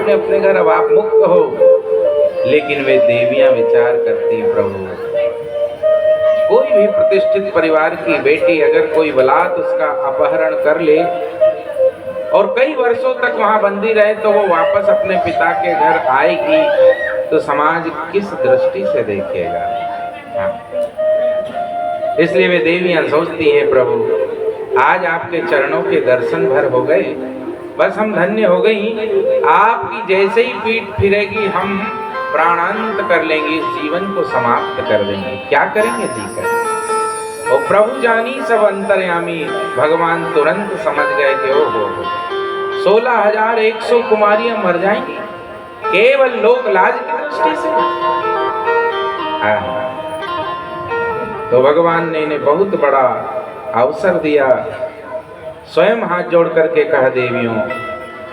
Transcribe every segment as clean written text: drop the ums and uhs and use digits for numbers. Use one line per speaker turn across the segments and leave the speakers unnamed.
अपने अपने घर, अब आप मुक्त हो। लेकिन वे देवियां विचार करती, प्रभु कोई भी प्रतिष्ठित परिवार की बेटी अगर कोई बलात् उसका अपहरण कर ले और कई वर्षों तक वहां बंदी रहे तो वो वापस अपने पिता के घर आएगी तो समाज किस दृष्टि से देखेगा। हाँ। इसलिए वे देवियां सोचती हैं, प्रभु आज आपके चरणों के दर्शन भर हो गए, बस हम धन्य हो गई। आपकी जैसे ही पीठ फिरेगी हम प्राणांत कर लेंगे, इस जीवन को समाप्त कर देंगे। क्या करेंगे जी कर। और प्रभु जानी सब अंतर्यामी, भगवान तुरंत समझ गए कि ओ हो 16,100 कुमारियां मर जाएंगी केवल लोक लाज की दृष्टि से। तो भगवान ने इन्हें बहुत बड़ा अवसर दिया। स्वयं हाथ जोड़ करके कहा, देवियों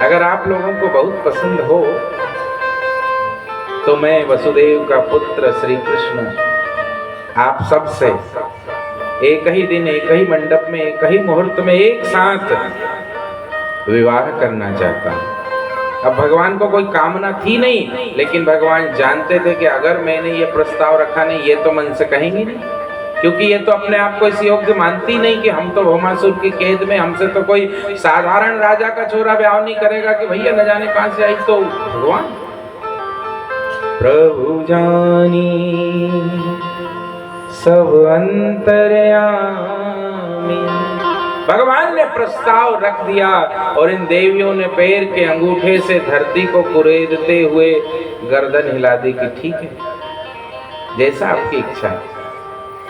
अगर आप लोगों को बहुत पसंद हो तो मैं वसुदेव का पुत्र श्री कृष्ण आप सब से एक ही दिन, एक ही मंडप में, एक ही मुहूर्त में एक साथ विवाह करना चाहता हूं। अब भगवान को कोई कामना थी नहीं, लेकिन भगवान जानते थे कि अगर मैंने ये प्रस्ताव रखा नहीं, ये तो मन से कहेंगी नहीं, क्योंकि ये तो अपने आप को इस योग्य मानती नहीं कि हम तो भौमासुर की कैद में, हमसे तो कोई साधारण राजा का छोरा ब्याह नहीं करेगा कि भैया न जाने कहां से आई। तो भगवान प्रभु जानी सब अंतर्यामी, भगवान ने प्रस्ताव रख दिया और इन देवियों ने पैर के अंगूठे से धरती को कुरेदते हुए गर्दन हिला दी कि ठीक है, जैसा आपकी इच्छा है।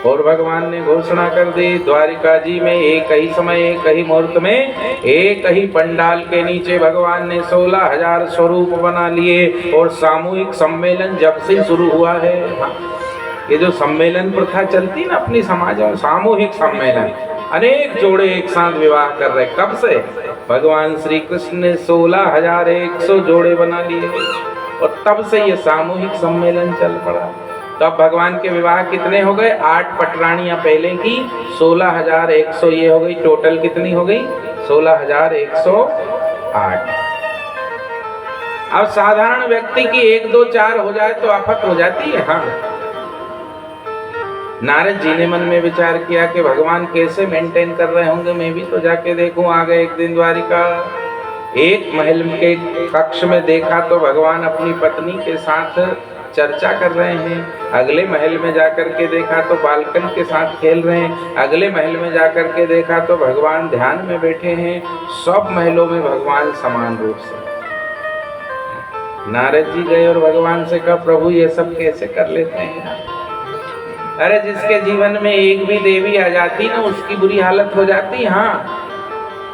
और भगवान ने घोषणा कर दी, द्वारिका जी में एक ही समय, एक ही मुहूर्त में, एक ही पंडाल के नीचे भगवान ने 16,000 स्वरूप बना लिए। और सामूहिक सम्मेलन जब से शुरू हुआ है, ये जो सम्मेलन प्रथा चलती ना अपनी समाज में, सामूहिक सम्मेलन, अनेक जोड़े एक साथ विवाह कर रहे, कब से? भगवान श्री कृष्ण ने 16,100 जोड़े बना लिए और तब से ये सामूहिक सम्मेलन चल पड़ा। तो अब भगवान के विवाह कितने हो गए? 8 पटरानियां पहले की, 16,100 ये हो गई। टोटल कितनी हो गई? 16,108। अब साधारण व्यक्ति की 1, 2, 4 हो जाए तो आफत हो जाती है। हाँ, नारद जी ने मन में विचार किया कि भगवान कैसे मेंटेन कर रहे होंगे, मैं भी तो जाके देखूं। आ गए एक दिन द्वारिका, एक महल के कक्ष में देखा तो भगवान अपनी पत्नी के साथ चर्चा कर रहे हैं। अगले महल में जाकर के देखा तो बालकन के साथ खेल रहे हैं। अगले महल में जाकर के देखा तो भगवान ध्यान में बैठे हैं। सब महलों में भगवान समान रूप से। नारद जी गए और भगवान से कहा, प्रभु ये सब कैसे कर लेते हैं? अरे जिसके जीवन में एक भी देवी आ जाती ना, उसकी बुरी हालत हो जाती। हाँ,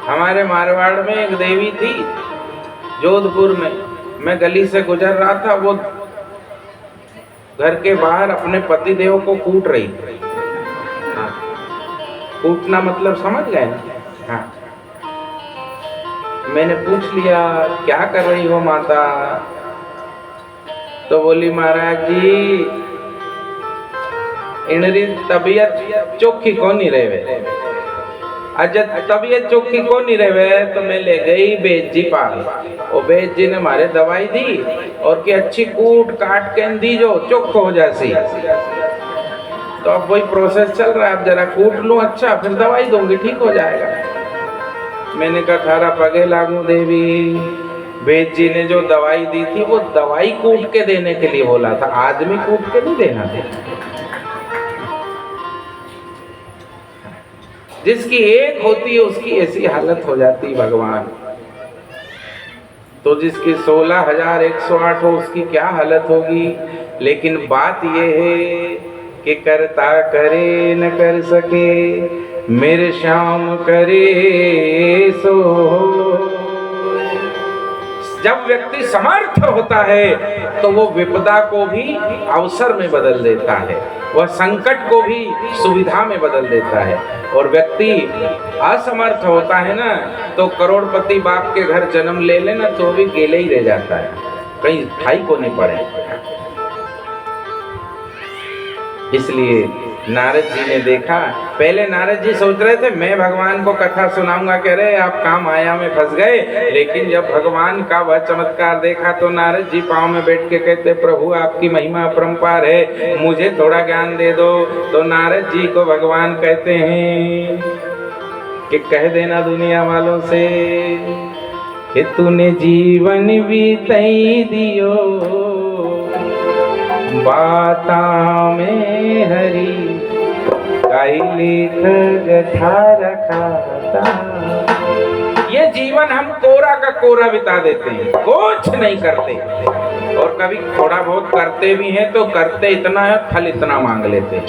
हमारे मारवाड़ में एक देवी थी, जोधपुर में। मैं गली से गुजर रहा था, वो घर के बाहर अपने पति देव को कूट रही थी। हाँ, कूटना मतलब समझ गए ना? हाँ, मैंने पूछ लिया क्या कर रही हो माता? तो बोली, महाराज जी इनरी तबीयत चोखी को नहीं रहे। अच्छा, तबीयत चोखी को नहीं रहे तो मैं ले गई बेद जी पास। और बेद जी ने मारे दवाई दी और की अच्छी कूट काट के दी जो चोख हो जासी। तो अब वही प्रोसेस चल रहा है, अब जरा कूट लूं, अच्छा फिर दवाई दूंगी, ठीक हो जाएगा। मैंने कहा, थारा पगे लागू देवी, वेद जी ने जो दवाई दी थी वो दवाई कूट के देने के लिए बोला था, आदमी कूट के नहीं देना था। जिसकी एक होती है उसकी ऐसी हालत हो जाती भगवान। तो जिसकी 16,108 हो उसकी क्या हालत होगी। लेकिन बात यह है कि करता करे न कर सके, मेरे श्याम करे सो। जब व्यक्ति समर्थ होता है तो वो विपदा को भी अवसर में बदल देता है, वह संकट को भी सुविधा में बदल देता है। और व्यक्ति असमर्थ होता है ना, तो करोड़पति बाप के घर जन्म ले लेना तो भी गेले ही रह जाता है, कहीं ठाई को नहीं पड़े। इसलिए नारद जी ने देखा, पहले नारद जी सोच रहे थे मैं भगवान को कथा सुनाऊंगा, कह रहे आप काम माया में फंस गए। लेकिन जब भगवान का वह चमत्कार देखा तो नारद जी पाँव में बैठ के कहते प्रभु आपकी महिमा अपरंपार है, मुझे थोड़ा ज्ञान दे दो। तो नारद जी को भगवान कहते हैं कि कह देना दुनिया वालों से कि तूने जीवन बीतई दियो बाता में हरी काई लिख गथा रखाता। ये जीवन हम कोरा का कोरा बिता देते हैं, कुछ नहीं करते, और कभी थोड़ा बहुत करते भी हैं तो करते इतना है फल इतना मांग लेते हैं।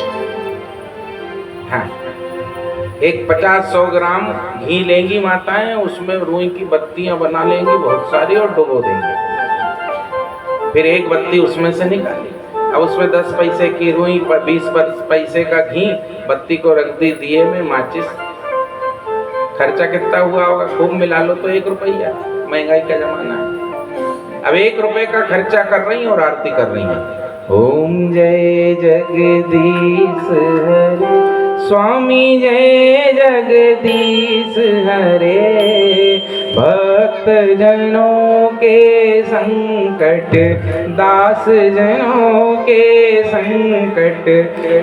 हाँ, एक 50-100 ग्राम घी लेंगी माताएं, उसमें रुई की बत्तियां बना लेंगी बहुत सारी और डुबो देंगे, फिर एक बत्ती उसमें से निकाली, अब उसमें 10 पैसे की रुई 20 पैसे का घी, बत्ती को रख दी दिए में, माचिस। खर्चा कितना हुआ होगा, खूब मिला लो तो 1 रुपया, महंगाई का जमाना है। अब 1 रुपए का खर्चा कर रही हैं और आरती कर रही हैं। ओम जय जगदीश हरे स्वामी जय जगदीश हरे, भक्त जनों के संकट दास जनों के संकट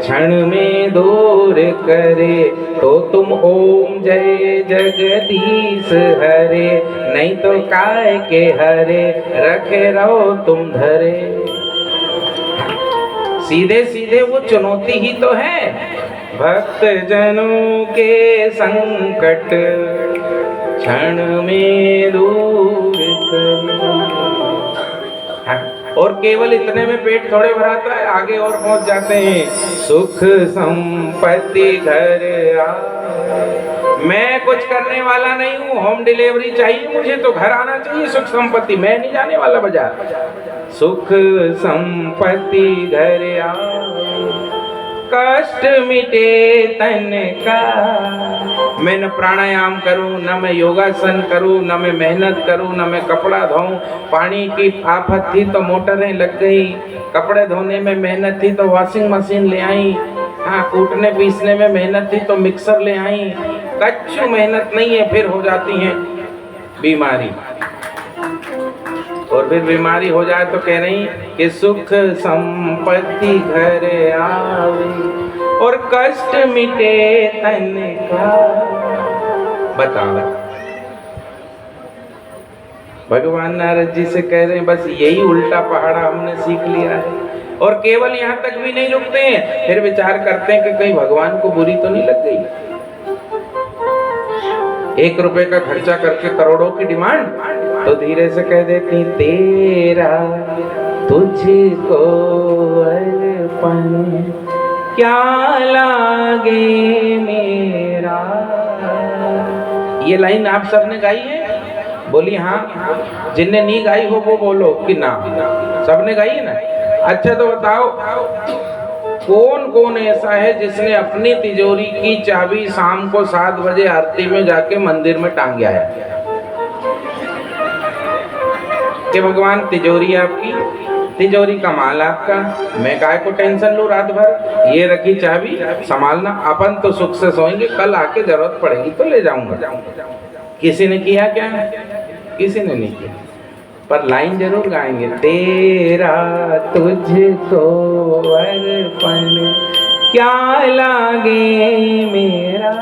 क्षण में दूर करे, तो तुम ओम जय जगदीश हरे, नहीं तो काय के हरे रखे रहो तुम धरे। सीधे सीधे वो चुनौती ही तो है, भक्त जनों के संकट क्षण में दूर करे। हाँ, और केवल इतने में पेट थोड़े भराता है, आगे और पहुंच जाते हैं। सुख संपत्ति घर आ, मैं कुछ करने वाला नहीं हूँ, होम डिलीवरी चाहिए मुझे तो घर आना चाहिए सुख संपत्ति, मैं नहीं जाने वाला बाजार। सुख संपत्ति घर आ, कष्ट मिटे तन का। मैं न प्राणायाम करूं, न मैं योगासन करूं, न मैं मेहनत करूं, न मैं कपड़ा धोऊं। पानी की आफत थी तो मोटरें लग गई, कपड़े धोने में मेहनत थी तो वॉशिंग मशीन ले आई, हाँ कूटने पीसने में मेहनत थी तो मिक्सर ले आई। कच्चू मेहनत नहीं है, फिर हो जाती है बीमारी, और फिर बीमारी हो जाए तो कह रही कि सुख संपत्ति घर आवे और कष्ट मिटे तन का। बताओ, भगवान नारद जी से कह रहे हैं बस यही उल्टा पहाड़ा हमने सीख लिया है, और केवल यहाँ तक भी नहीं रुकते हैं, फिर विचार करते हैं कि कहीं भगवान को बुरी तो नहीं लग गई। 1 रुपए का खर्चा करके करोड़ों की डिमांड, तो धीरे से कह देती तेरा तुझको अर्पण क्या लागे मेरा। ये लाइन आप सबने गाई है? बोली हाँ, जिनने नहीं गाई हो वो बोलो कि ना। सबने गाई है ना? अच्छा तो बताओ कौन कौन ऐसा है जिसने अपनी तिजोरी की चाबी शाम को 7 बजे आरती में जाके मंदिर में टांग आया कि भगवान तिजोरी आपकी, तिजोरी का माल आपका, मैं काय को टेंशन लूं रात भर, ये रखी चाबी संभालना, अपन तो सुख से सोएंगे, कल आके जरूरत पड़ेगी तो ले जाऊंगा। किसी ने किया क्या? किसी ने नहीं किया, पर लाइन जरूर गाएंगे तेरा तुझको अर्पण क्या लागे मेरा।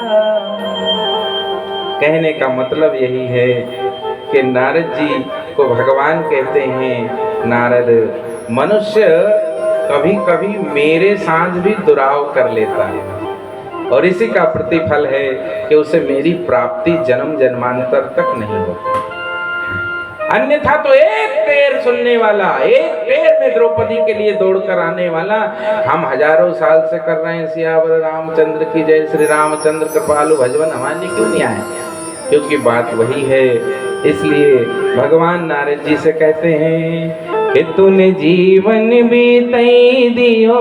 कहने का मतलब यही है कि नारद जी को भगवान कहते हैं नारद, मनुष्य कभी कभी मेरे साथ भी दुराव कर लेता है, और इसी का प्रतिफल है कि उसे मेरी प्राप्ति जन्म जन्मांतर तक नहीं होती। अन्यथा तो एक पैर सुनने वाला, एक पैर में द्रौपदी के लिए दौड़ कर आने वाला, हम हजारों साल से कर रहे हैं सियावर रामचंद्र की जय, श्री रामचंद्र कृपालु भजवन, हमारे क्यों नहीं आए? क्योंकि बात वही है। इसलिए भगवान नारद जी से कहते हैं कि तूने जीवन बीतई दियो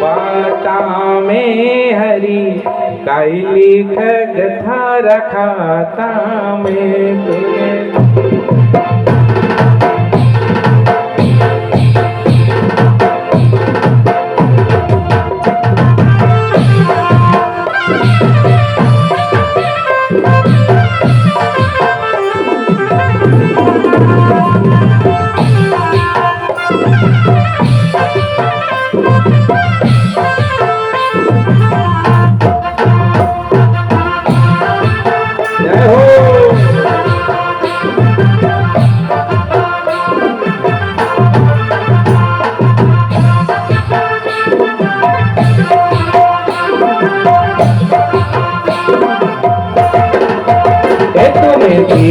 बाता में हरी, काई लिख गथा रखाता में तुझे।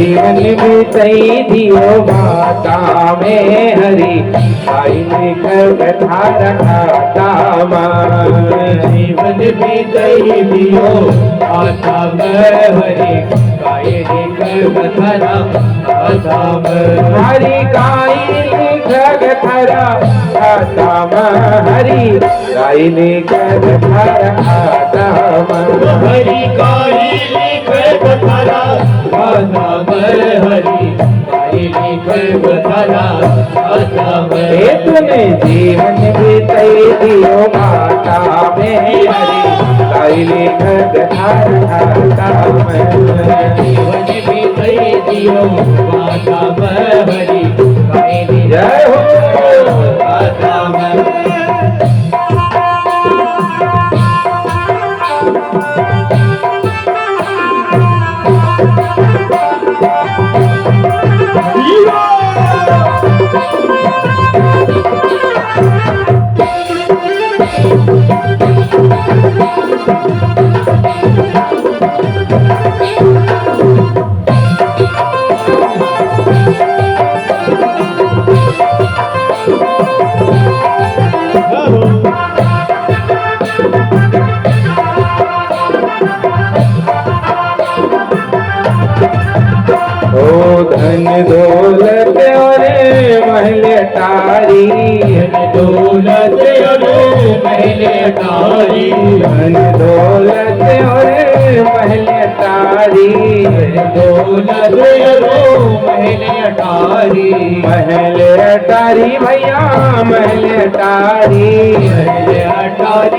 जीवन बीतई दियो माता में हरि गाई लेकर कथा रखाता
जीवन बीतई दियो माता में हरि गाई लेकर कथा रखाता
हरि गाई लेकर कथा रखाता हरि गाई लेकर कथा रखाता
हरि गाई लेकर कथा रखाता हरि गाई लेकर कथा रखाता
तूने जीवन बीतई दियो माता में हरि गाई लेकर कथा रखाता
जीवन बीतई दियो माता में हरि गाई
जय हो धन दौलत और महल अटारी
दौलत और महल अटारी
धन दौलत और महल अटारी
दौलत और महल अटारी
महल अटारी भैया महल अटारी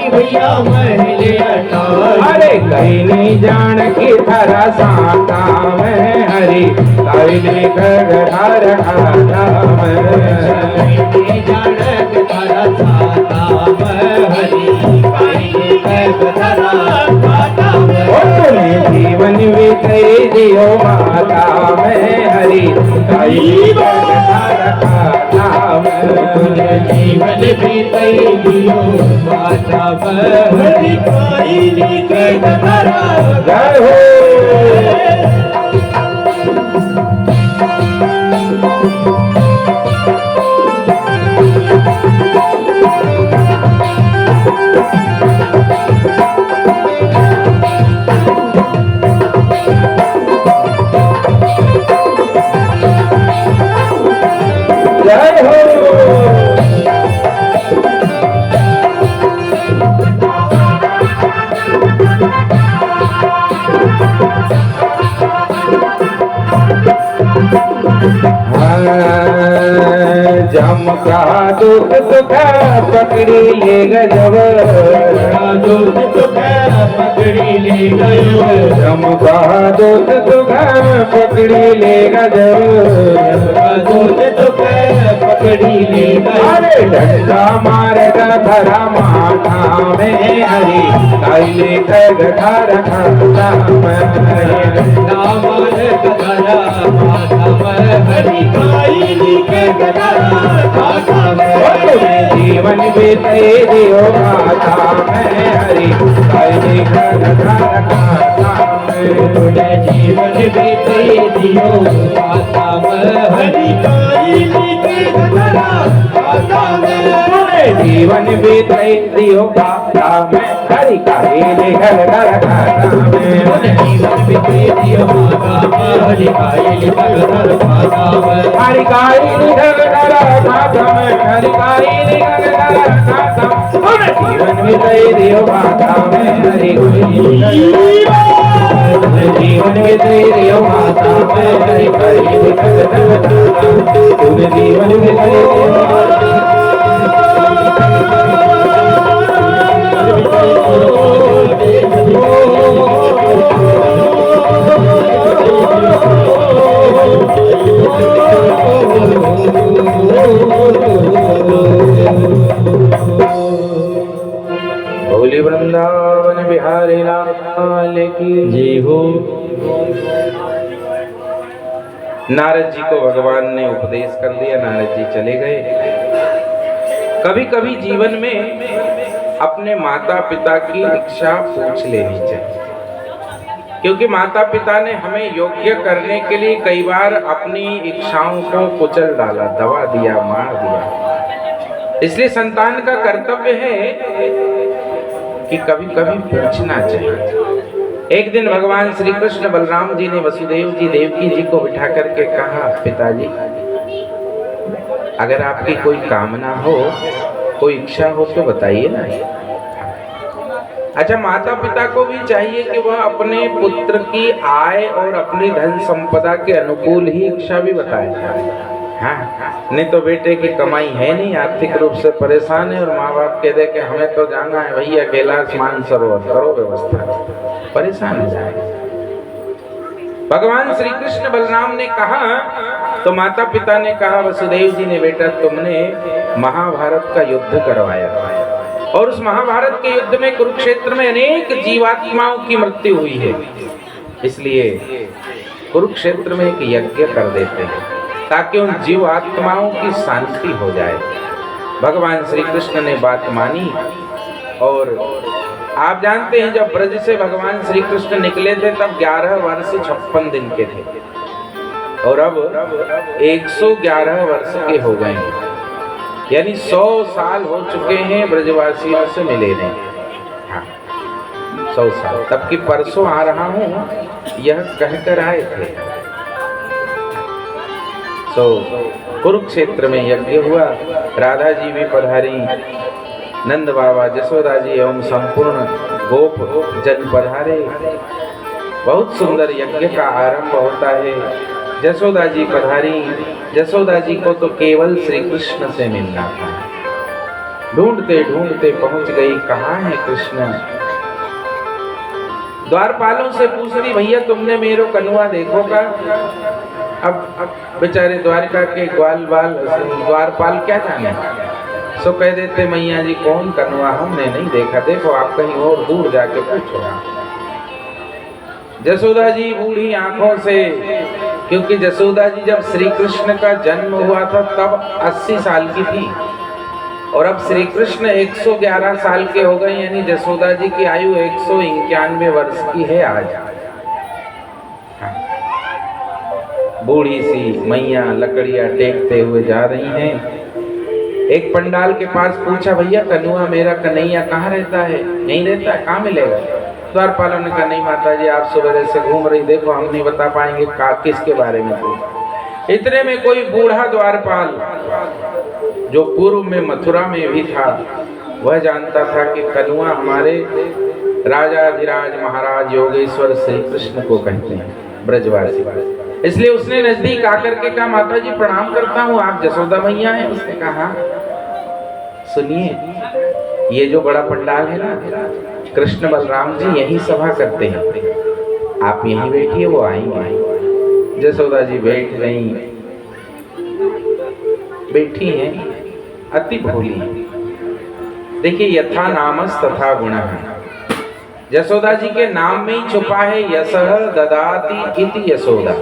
भैया महल अटारी
अरे कहीं नहीं जान की धरा साता में हरि गाई लेकर घर खाता
नहीं जान के धरा साता में हरि गाई लेकर खाता
तुम्हें जीवन बीतई दियो माता में हरि गाई लेकर घर खाता
जीवन बीतई दियो माता में हरि गाई लेकर कथा
जय हो जय हो जम का दुख दुख पकड़ी ले गजब
दुख दुख पकड़ी ले गयो
जम का दुख दुख पकड़ी ले गजब
दुख दुख पकड़ी ले गयो
अरे डंडा मारेगा धरा माथा में हरि गाई लेकर घर खाता
नामन कथरा माधव हरि गाई लेकर कथा
जीवन बीते दियो माता में हरि गाई लेकर घर खाता
जीवन बीते दियो माता हरि गाई लेकर कथा
जीवन बीते दियो माता में हरि गाई लेकर घर खाता
जीवन बीते दियो माता हरि गाई लेकर कथा
हरि गाई लेकर घर खाता हरि गाई लेकर घर खाता जीवन बीते दियो माता में हरि जीवन में तेरे माता में हरि गाई लेकर घर खाता तूने जीवन में बोली वृंदावन बिहारी लाल की
जय हो।
नारद जी को भगवान ने उपदेश कर दिया, नारद जी चले गए। कभी कभी जीवन में अपने माता पिता की इच्छा पूछ लेनी चाहिए। क्योंकि माता पिता ने हमें योग्य करने के लिए कई बार अपनी इच्छाओं को कुचल डाला, दबा दिया, मार दिया। इसलिए संतान का कर्तव्य है कि कभी कभी पूछना चाहिए। एक दिन भगवान श्री कृष्ण बलराम जी ने वसुदेव जी देवकी जी को बिठा करके कहा, पिताजी अगर आपकी कोई कामना हो, कोई इच्छा हो तो बताइए ना। अच्छा, माता पिता को भी चाहिए कि वह अपने पुत्र की आय और अपनी धन संपदा के अनुकूल ही इच्छा भी बताए। हाँ, नहीं तो बेटे की कमाई है नहीं, आर्थिक रूप से परेशान है और माँ बाप कह दे कि हमें तो जाना है भैया कैलाश मानसरोवर, करो व्यवस्था, परेशान हो जाएगा। भगवान श्री कृष्ण बलराम ने कहा तो माता पिता ने कहा, वसुदेव जी ने, बेटा तुमने महाभारत का युद्ध करवाया और उस महाभारत के युद्ध में कुरुक्षेत्र में अनेक जीवात्माओं की मृत्यु हुई है, इसलिए कुरुक्षेत्र में एक यज्ञ कर देते हैं ताकि उन जीवात्माओं की शांति हो जाए। भगवान श्री कृष्ण ने बात मानी और आप जानते हैं जब ब्रज से भगवान श्री कृष्ण निकले थे तब 11 वर्ष 56 दिन के थे और अब 111 वर्ष के हो गए हैं, यानी 100 साल हो चुके हैं ब्रजवासियों से मिले नहीं। हाँ, 100 साल। तब की परसों आ रहा हूं यह कहकर आए थे। कुरुक्षेत्र में यज्ञ हुआ, राधा जी भी पधारी, नंद बाबा, जसोदा जी एवं संपूर्ण गोप जन पधारे। बहुत सुंदर यज्ञ का आरंभ होता है। जसोदा जी पधारी। जसोदा जी को तो केवल श्री कृष्ण से मिलना था। ढूंढते ढूंढते पहुंच गई, कहाँ है कृष्ण। द्वारपालों से पूछ रही, भैया तुमने मेरो कनुआ देखो का। अब बेचारे द्वारका के द्वारपाल क्या जाने, सो कह देते, मैया जी कौन कनुआ, हमने नहीं देखा, देखो आप कहीं और दूर जाके पूछो। जसोदा जी बूढ़ी आंखों से, क्योंकि जसोदा जी जब श्री कृष्ण का जन्म हुआ था तब 80 साल की थी और अब श्री कृष्ण 111 साल के हो गए, यानी जसोदा जी की आयु 191 वर्ष की है आज। बूढ़ी सी मैया लकड़ियां टेकते हुए जा रही हैं। एक पंडाल के पास पूछा, भैया कनुआ मेरा कन्हैया कहाँ रहता है? नहीं रहता है, कहाँ मिलेगा? द्वारपालों ने कहा, नहीं माता जी आप सुबह से घूम रही, देखो हम नहीं बता पाएंगे किसके बारे में पूछा। इतने में कोई बूढ़ा द्वारपाल जो पूर्व में मथुरा में भी था, वह जानता था कि कनुआ हमारे राजाधिराज महाराज योगेश्वर श्री कृष्ण को कहते हैं, ब्रजवासी। इसलिए उसने नजदीक आकर के कहा, माता जी प्रणाम करता हूँ, आप जसोदा मैया हैं? उसने कहा, सुनिए ये जो बड़ा पंडाल है ना, कृष्ण बलराम जी यही सभा करते हैं, आप यहीं बैठिए, वो आएंगे। जसोदा जी बैठ गई, बैठी हैं, अति भोली। देखिए यथा नामस तथा गुणः, जसोदा जी के नाम में ही छुपा है यशः ददाति इति यशोदा।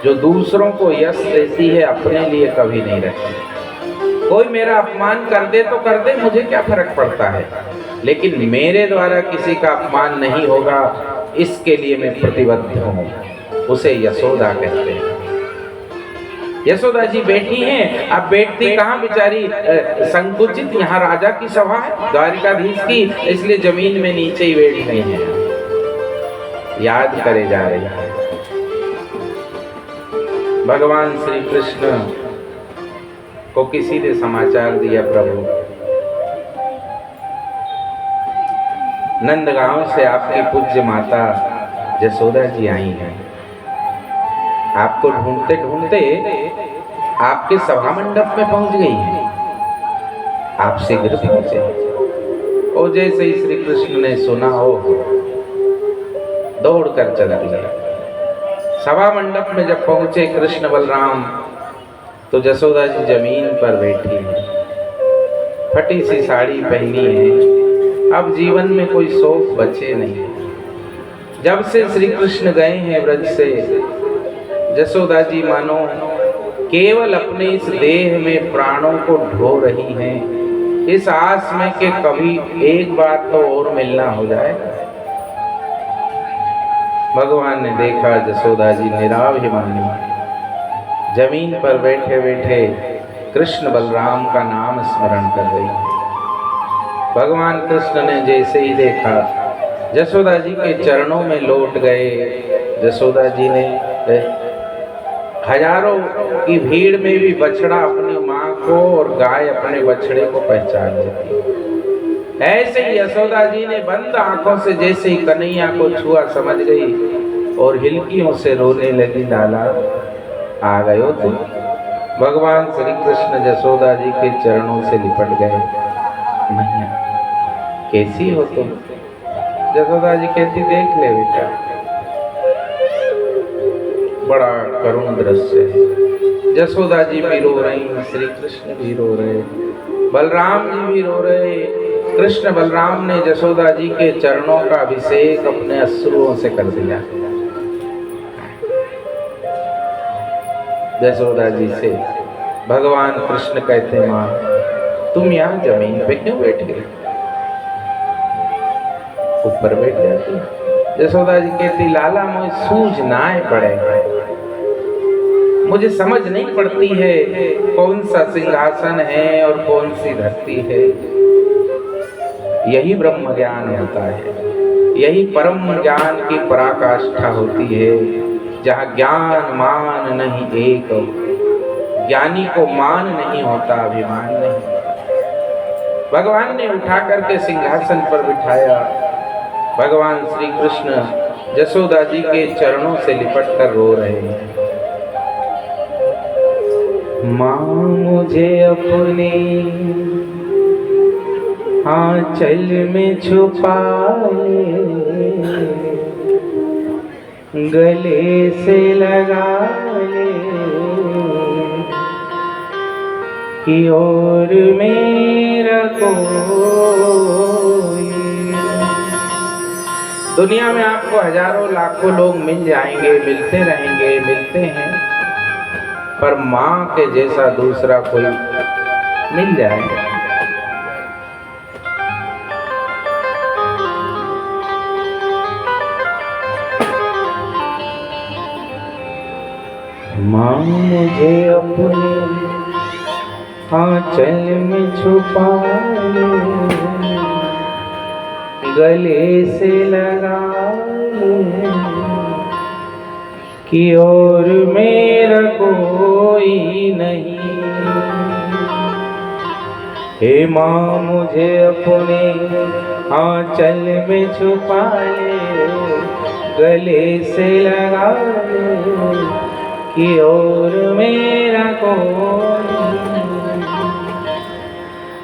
जो दूसरों को यश देती है, अपने लिए कभी नहीं रखती। कोई मेरा अपमान कर दे तो कर दे, मुझे क्या फर्क पड़ता है, लेकिन मेरे द्वारा किसी का अपमान नहीं होगा, इसके लिए मैं प्रतिबद्ध हूँ। उसे यशोदा कहते हैं। यशोदा जी बैठी हैं। अब बैठती कहाँ बेचारी, संकुचित, यहाँ राजा की सभा है, द्वारिकाधीश की, इसलिए जमीन में नीचे ही बैठ गई हैं, याद करे जा रही है। भगवान श्री कृष्ण को किसी ने समाचार दिया, प्रभु नंदगांव से आपकी पूज्य माता जसोदा जी आई हैं, आपको ढूंढते ढूंढते आपके सभा मंडप में पहुंच गई हैं, आप शीघ्र पहुंचे। और जैसे ही श्री कृष्ण ने सुना हो, दौड़ कर चल दिए। सभा मंडप में जब पहुंचे कृष्ण बलराम, तो जसोदा जी जमीन पर बैठी हैं, फटी सी साड़ी पहनी है। अब जीवन में कोई शौक बचे नहीं। जब से श्री कृष्ण गए हैं ब्रज से, जसोदा जी मानो केवल अपने इस देह में प्राणों को ढो रही हैं, इस आस में कि कभी एक बार तो और मिलना हो जाए। भगवान ने देखा जसोदा जी निराभिमानी जमीन पर बैठे बैठे कृष्ण बलराम का नाम स्मरण कर रही है। भगवान कृष्ण ने जैसे ही देखा जसोदा जी के चरणों में लौट गए। जसोदा जी ने हजारों की भीड़ में भी बछड़ा अपनी माँ को और गाय अपने बछड़े को पहचान लेती। ऐसे ही यशोदा जी ने बंद आंखों से जैसे ही कन्हैया को छुआ समझ गई और हिलकियों से रोने लगी, लाला आ गए हो तुम। भगवान श्री कृष्ण जसोदा जी के चरणों से लिपट गए। मैया कैसी हो तुम? जसोदा जी कहती देख ले बेटा, बड़ा करुण दृश्य है। जसोदा जी भी रो रही, श्री कृष्ण भी रो रहे, बलराम जी भी रो रहे। कृष्ण बलराम ने जसोदा जी के चरणों का अभिषेक अपने अश्रुओं से कर दिया। जसोदा जी से भगवान कृष्ण कहते, माँ तुम यहाँ जमीन पे क्यों बैठ गई, ऊपर बैठ जाती। जसोदा जी कहती, लाला मुझे सूझ ना पड़े, मुझे समझ नहीं पड़ती है कौन सा सिंहासन है और कौन सी धरती है। यही ब्रह्म ज्ञान होता है, यही परम ज्ञान की पराकाष्ठा होती है, जहाँ ज्ञान मान नहीं एक, ज्ञानी को मान नहीं होता, अभिमान नहीं। भगवान ने उठा करके सिंहासन पर बिठाया। भगवान श्री कृष्ण जसोदा जी के चरणों से लिपट कर रो रहे हैं। माँ मुझे अपने आंचल में छुपा ले, गले से लगा ले, कि और मेरा कोई। दुनिया में आपको हजारों लाखों लोग मिल जाएंगे, मिलते रहेंगे, मिलते हैं, पर माँ के जैसा दूसरा कोई मिल जाए माँ मुझे अपने आंचल में छुपा ले, गले से लगा ले, कि और मेरा कोई नहीं। हे माँ मुझे अपने आंचल में छुपा ले, गले से लगा ले, कि और मेरा कोई।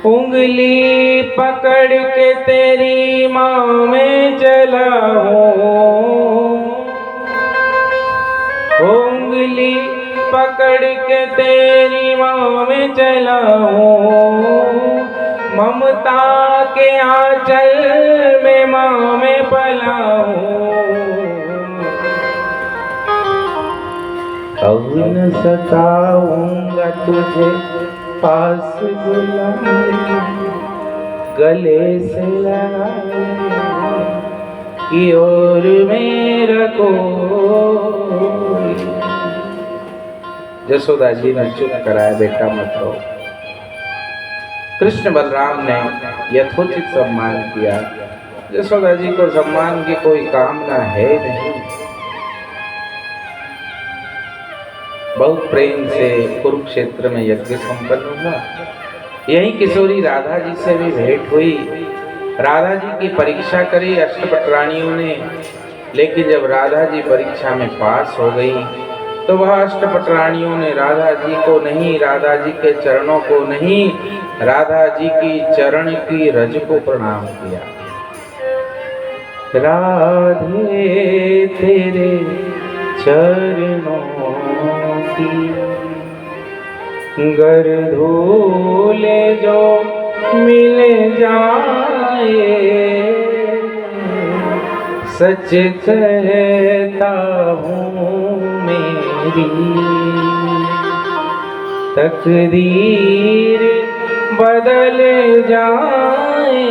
उंगली पकड़ के तेरी माँ में चला हूँ, उंगली पकड़ के तेरी माँ में चला हूँ, ममता के आंचल में माँ में पला हूँ। अब न सताऊंगा तुझे पास बुलाऊंगा, गले से लगा कि और मेरा कोई। जसोदा जी ने चुप कराया, बेटा मत रो। कृष्ण बलराम ने यथोचित सम्मान किया। जसोदा जी को सम्मान की कोई कामना है नहीं। बहुत प्रेम से कुरुक्षेत्र में यज्ञ संपन्न हुआ। यही किशोरी राधा जी से भी भेंट हुई। राधा जी की परीक्षा करी अष्टपटरानियों ने, लेकिन जब राधा जी परीक्षा में पास हो गई तो वह अष्टपटरानियों ने राधा जी को नहीं, राधा जी के चरणों को नहीं, राधा जी की चरण की रज को प्रणाम किया। राधे तेरे चरणों की गर धूले जो मिल जाए, सच कहता हूँ मेरी तकदीर बदल जाए।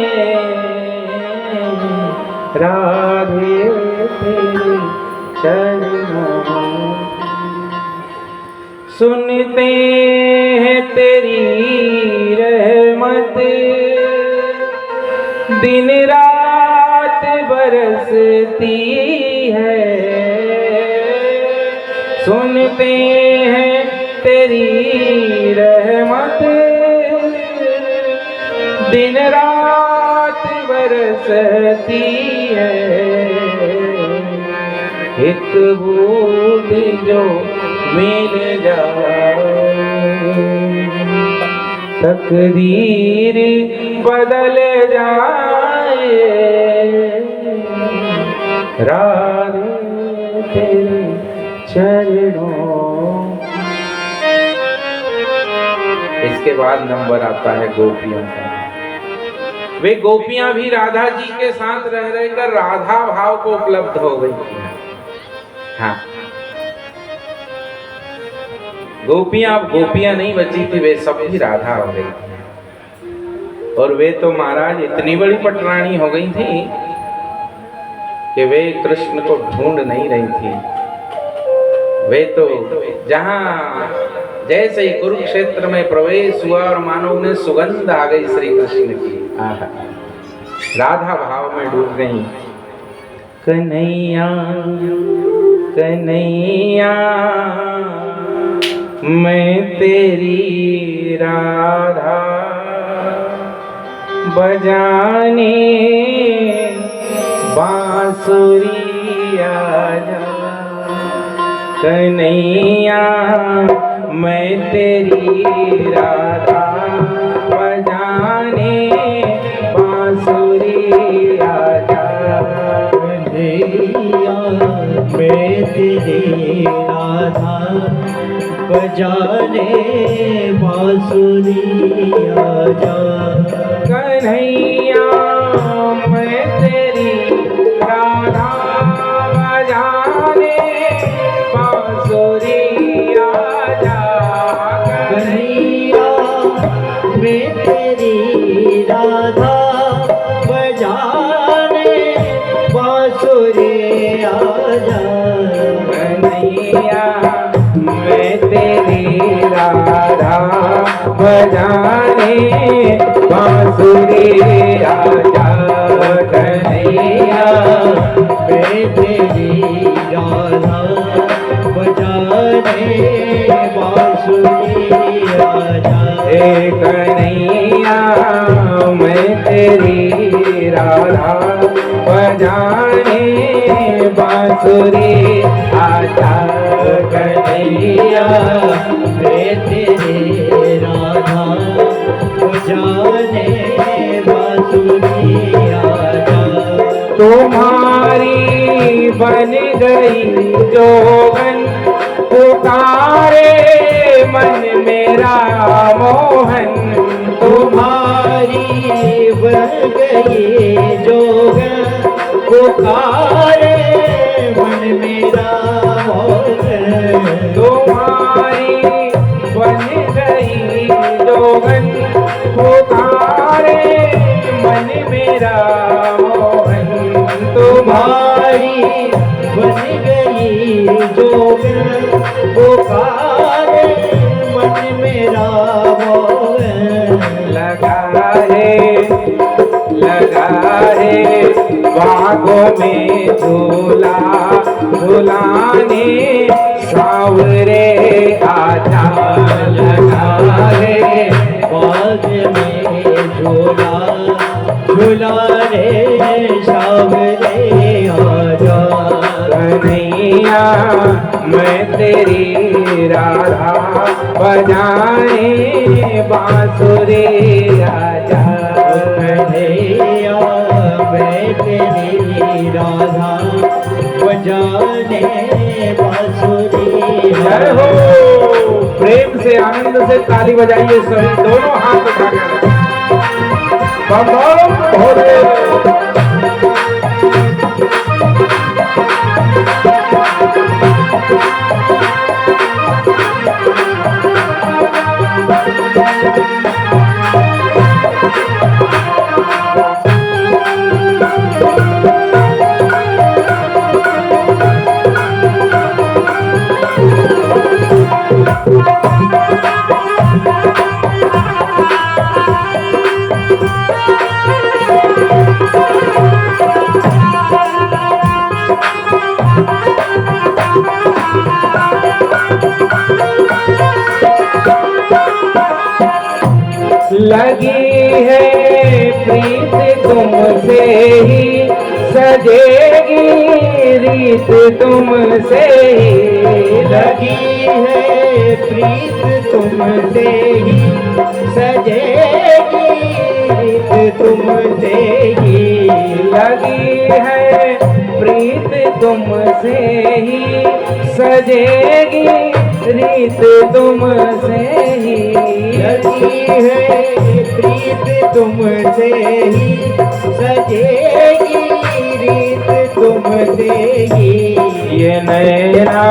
राधे तेरे चरणों। सुनते हैं तेरी रहमत, दिन रात बरसती है। सुनते हैं तेरी रहमत, दिन रात बरसती है। एक बूंद जो मिल जाए, तकदीर बदल जाए। राधे तेरे चरणों। इसके बाद नंबर आता है गोपियों का। वे गोपियां भी राधा जी के साथ रह रहकर राधा भाव को उपलब्ध हो गई थी। हाँ, गोपियां अब गोपियां नहीं बची थी, वे सब भी राधा हो गई थी। और वे तो महाराज इतनी बड़ी पटरानी हो गई थी कि वे कृष्ण को ढूंढ नहीं रही थी। वे तो जहां जैसे ही कुरुक्षेत्र में प्रवेश हुआ और मानो उन्हें सुगंध आ गई श्री कृष्ण की, राधा भाव में डूब गई। कन्हैया कन्हैया मैं तेरी राधा बजाने बांसुरी आजा। कन्हैया मैं तेरी राधा बजाने बांसुरी आजा।
कन्हैया मैं तेरी राधा बजाने बांसुरी आजा।
कन्हैया मैं तेरी राधा बजाने बांसुरी आजा।
कन्हैया मैं तेरी राधा बजाने बांसुरी आजा।
कन्हैया मैं तेरी राधा बजाने बांसुरी आजा। कन्हैया
मैं तेरी राधा बजाने बांसुरी आजा।
हे कन्हैया मैं तेरी राधा बजाने बांसुरी आजा।
कन्हैया मैं तेरी राधा बजाने बांसुरी आजा।
तुम्हारी बन गई जोगन, पुकारे मन मेरा मोहन।
तुम्हारी बन गई जोगन, पुकारे मन मेरा मोहन।
तुम्हारी बन गई जोगन, पुकारे मन मेरा मोहन।
तुम्हारी बन गई जोगन, पुकारे मन मेरा मोहन।
लगा है बागों में झूला, झुलाने सावरे आजा।
लगा है बाग में झूला, झुलाने सावरे आजा।
कन्हैया मैं तेरी राधा बजाने बांसुरी आजा।
कन्हैया मैं तेरी राधा बजाने बांसुरी
जय
आजा।
हो। प्रेम से आनंद से ताली बजाइए सभी, दोनों हाथ उठाकर। बम बम भोले। लगी है प्रीत तुमसे ही सजेगी रीत तुमसे ही।
लगी है प्रीत तुमसे ही सजेगी रीत तुमसे ही।
लगी है प्रीत तुमसे ही सजेगी रीत तुमसे ही।
लगी है प्रीत तुमसे ही सजेगी रीत तुमसे ही।
ये नैना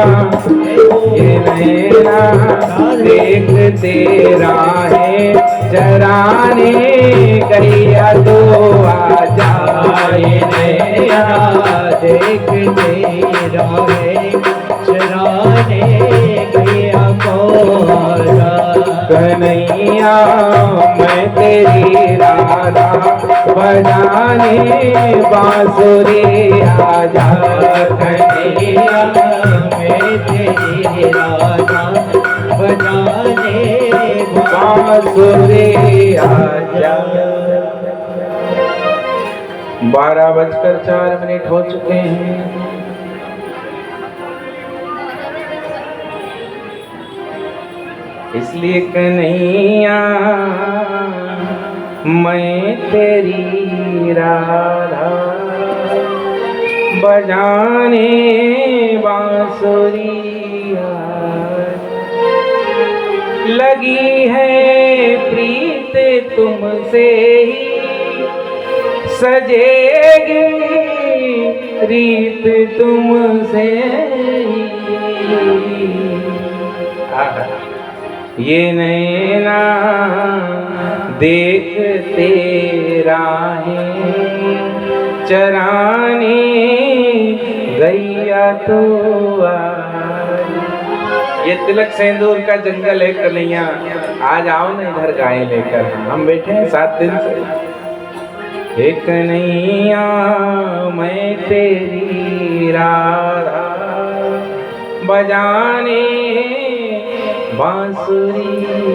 देखते राहें चराने गैया तो आ जाए।
नैना देखते राहें चराने गैया को आजा।
कन्हैया मैं तेरी राधा बजाने बांसुरी आजा।
कन्हैया मैं तेरी राधा बजाने
बांसुरी आजा। 12:04 हो चुके हैं। इसलिए कन्हैया मैं तेरी राधा बजाने बांसुरिया। लगी है प्रीत तुमसे ही सजेगी रीत तुमसे ही। ये नैना देखते राहें चराने गैया तो ये तिलक सिंदूर का जंगल है कन्हैया। आज आओ ना इधर गाय लेकर, हम बैठे हैं 7 दिन से। एक कन्हैया मैं तेरी राधा बजाने बांसुरिया।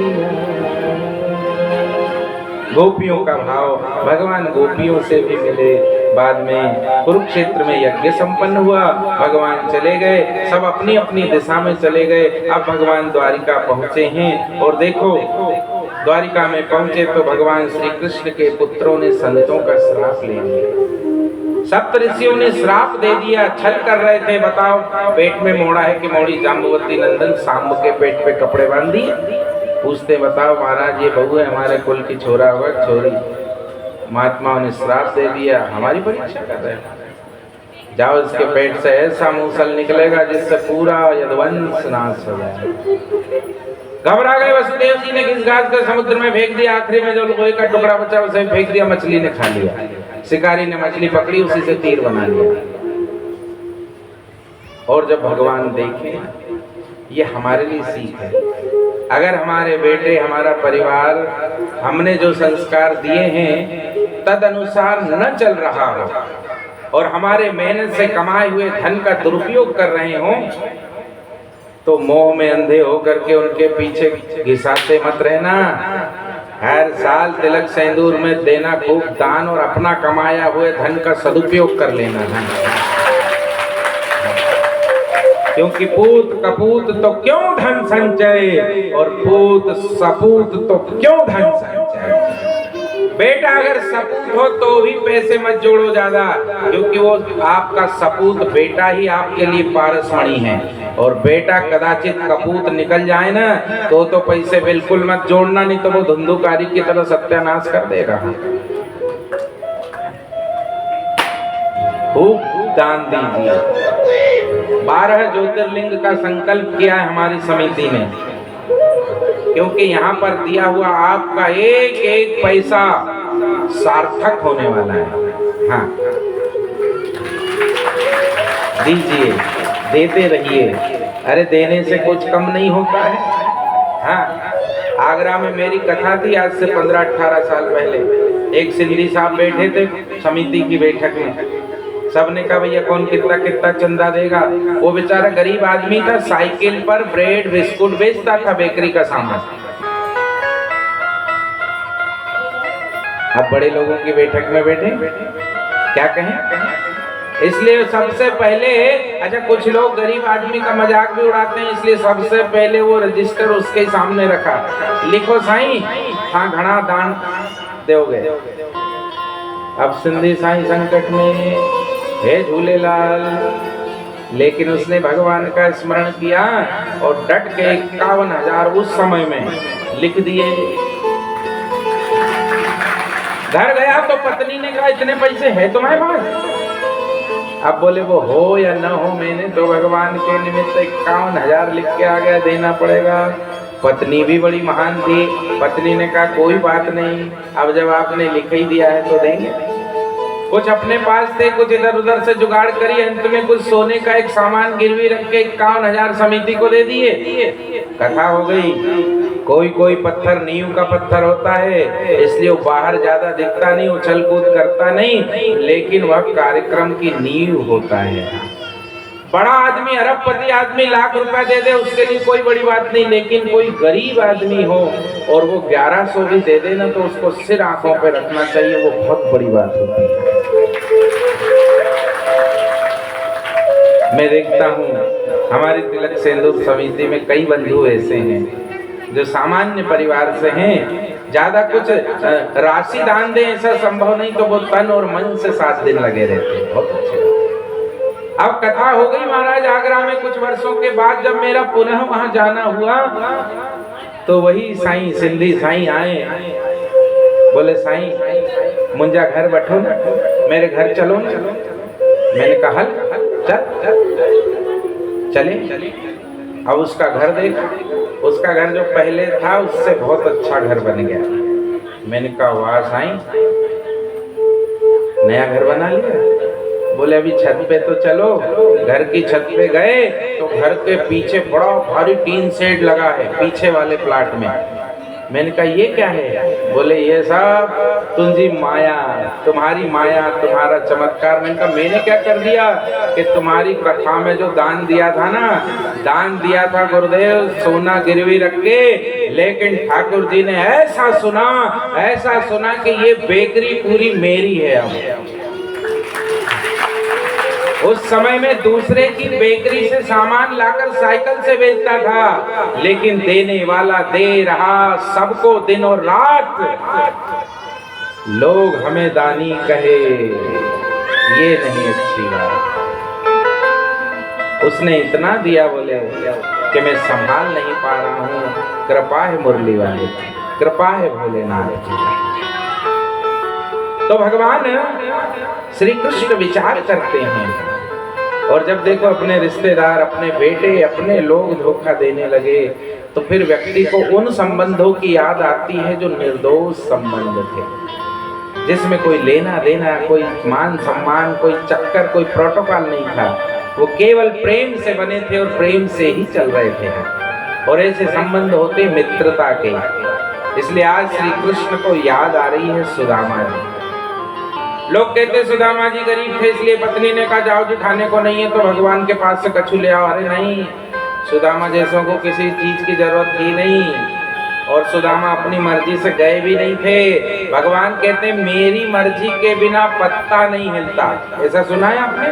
गोपियों का भाव, भगवान गोपियों से भी मिले। बाद में कुरुक्षेत्र में यज्ञ संपन्न हुआ, भगवान चले गए, सब अपनी अपनी दिशा में चले गए। अब भगवान द्वारिका पहुंचे हैं और देखो द्वारिका में पहुंचे तो भगवान श्री कृष्ण के पुत्रों ने संतों का श्राप ले लिया। सप्त ऋषियों ने श्राप दे दिया, छल कर रहे थे। बताओ पेट में मोड़ा है कि मोड़ी? जाम्बवती नंदन सांब के पेट पे कपड़े बांध दिए। पूछते बताओ महाराज ये बहू है हमारे कुल की, छोरा होगा छोरी। महात्माओं ने श्राप दे दिया, हमारी परीक्षा कर रहे हैं। जाओ इसके पेट से ऐसा मूसल निकलेगा जिससे पूरा यदुवंश नाश हो जाए। घबरा गए वसुदेव जी ने किस घास का समुद्र में फेंक दिया। आखिरी में जो लोहे का टुकड़ा बचा उसे फेंक दिया, मछली ने खा लिया। शिकारी ने मछली पकड़ी, उसी से तीर बना लिया। और जब भगवान देखे ये हमारे लिए सीख है, अगर हमारे बेटे हमारा परिवार हमने जो संस्कार दिए हैं तद अनुसार न चल रहा हो और हमारे मेहनत से कमाए हुए धन का दुरुपयोग कर रहे हो तो मोह में अंधे होकर के उनके पीछे घिसाते मत रहना। हर साल तिलक सिंदूर में देना खूब दान और अपना कमाया हुए धन का सदुपयोग कर लेना है। क्योंकि पूत कपूत तो क्यों धन संचय और पूत सपूत तो क्यों धन संचय। बेटा अगर सपूत हो तो भी पैसे मत जोड़ो ज्यादा, क्योंकि वो आपका सपूत बेटा ही आपके लिए पारसमणि है। और बेटा कदाचित कपूत निकल जाए ना तो पैसे बिल्कुल मत जोड़ना, नहीं तो वो धुंधुकारी की तरह सत्यानाश कर देगा। खूब दान दीजिए। 12 ज्योतिर्लिंग का संकल्प किया है हमारी समिति ने, क्योंकि यहाँ पर दिया हुआ आपका एक एक पैसा सार्थक होने वाला है। हाँ दीजिए, देते रहिए। अरे देने से कुछ कम नहीं होता है। हाँ आगरा में मेरी कथा थी आज से 15-18 साल पहले। एक सिंधी साहब बैठे थे समिति की बैठक में, सबने कहा भैया कौन कितना कितना चंदा देगा। वो बेचारा गरीब आदमी था, साइकिल पर ब्रेड बिस्कुट बेचता था, बेकरी का सामान। अब बड़े लोगों की बैठक में बैठे, क्या कहें। इसलिए सबसे पहले, अच्छा कुछ लोग गरीब आदमी का मजाक भी उड़ाते हैं, इसलिए सबसे पहले वो रजिस्टर उसके सामने रखा, लिखो साईं हाँ घना दान दोगे। अब सिंधी साईं संकट में हे झूलेलाल, लेकिन उसने भगवान का स्मरण किया और डट के 51,000 उस समय में लिख दिए। घर गया तो पत्नी ने कहा इतने पैसे है तुम्हारे पास? अब बोले वो हो या न हो, मैंने तो भगवान के निमित्त 51,000 लिख के आ गया, देना पड़ेगा। पत्नी भी बड़ी महान थी, पत्नी ने कहा कोई बात नहीं, अब जब आपने लिख ही दिया है तो देंगे। कुछ अपने पास थे, कुछ इधर उधर से जुगाड़ करी, अंत में कुछ सोने का एक सामान गिरवी रख के 51,000 समिति को दे दिए। कथा हो गई। कोई कोई पत्थर नींव का पत्थर होता है, इसलिए वो बाहर ज्यादा दिखता नहीं, उछल कूद करता नहीं, लेकिन वह कार्यक्रम की नींव होता है। बड़ा आदमी अरबपति आदमी लाख रुपया दे दे उसके लिए कोई बड़ी बात नहीं, लेकिन कोई गरीब आदमी हो और वो 1100 भी दे दे ना, तो उसको सिर आंखों पे रखना चाहिए, वो बहुत बड़ी बात होती है। मैं देखता हूँ हमारी तिलक सिंदूर समिति में कई बंधु ऐसे हैं जो सामान्य परिवार से हैं, ज्यादा कुछ राशि दान दें ऐसा संभव नहीं, तो वो तन और मन से 7 दिन लगे रहते हैं। बहुत अच्छे। अब कथा हो गई महाराज आगरा में। कुछ वर्षों के बाद जब मेरा पुनः वहां जाना हुआ तो वही साईं सिंधी साईं आए, बोले साईं मुंजा घर बैठो ना, मेरे घर चलो ना। मैंने कहा चले। अब उसका घर देख, उसका घर जो पहले था उससे बहुत अच्छा घर बन गया। मैंने कहा वाह साईं नया घर बना लिया। बोले अभी छत पे तो चलो। घर की छत पे गए तो घर के पीछे बड़ा भारी टीन शेड लगा है पीछे वाले प्लाट में। मैंने कहा ये क्या है? बोले ये सब तुझी माया, तुम्हारी माया, तुम्हारा चमत्कार। मैंने कहा मैंने क्या कर दिया कि तुम्हारी कथा में जो दान दिया था ना, दान दिया था गुरुदेव सोना गिरवी रख के, लेकिन ठाकुर जी ने ऐसा सुना कि ये बेकरी पूरी मेरी है। अब उस समय में दूसरे की बेकरी से सामान लाकर साइकिल से बेचता था, लेकिन देने वाला दे रहा सबको दिन और रात। लोग हमें दानी कहे ये नहीं अच्छी बात। उसने इतना दिया बोले कि मैं संभाल नहीं पा रहा हूँ। कृपा है मुरली वाले, कृपा है भोलेनाथ। तो भगवान श्री कृष्ण विचार करते हैं, और जब देखो अपने रिश्तेदार, अपने बेटे, अपने लोग धोखा देने लगे, तो फिर व्यक्ति को उन संबंधों की याद आती है जो निर्दोष संबंध थे, जिसमें कोई लेना देना, कोई मान सम्मान, कोई चक्कर, कोई प्रोटोकॉल नहीं था। वो केवल प्रेम से बने थे और प्रेम से ही चल रहे थे, और ऐसे संबंध होते मित्रता के। इसलिए आज श्री कृष्ण को याद आ रही है सुदामा जी। लोग कहते सुदामा जी गरीब थे, इसलिए पत्नी ने कहा जाओ जी खाने को नहीं है तो भगवान के पास से कछु ले आओ। अरे नहीं, सुदामा जैसों को किसी चीज की जरूरत थी नहीं, और सुदामा अपनी मर्जी से गए भी नहीं थे। भगवान कहते मेरी मर्जी के बिना पत्ता नहीं हिलता। ऐसा सुना है आपने?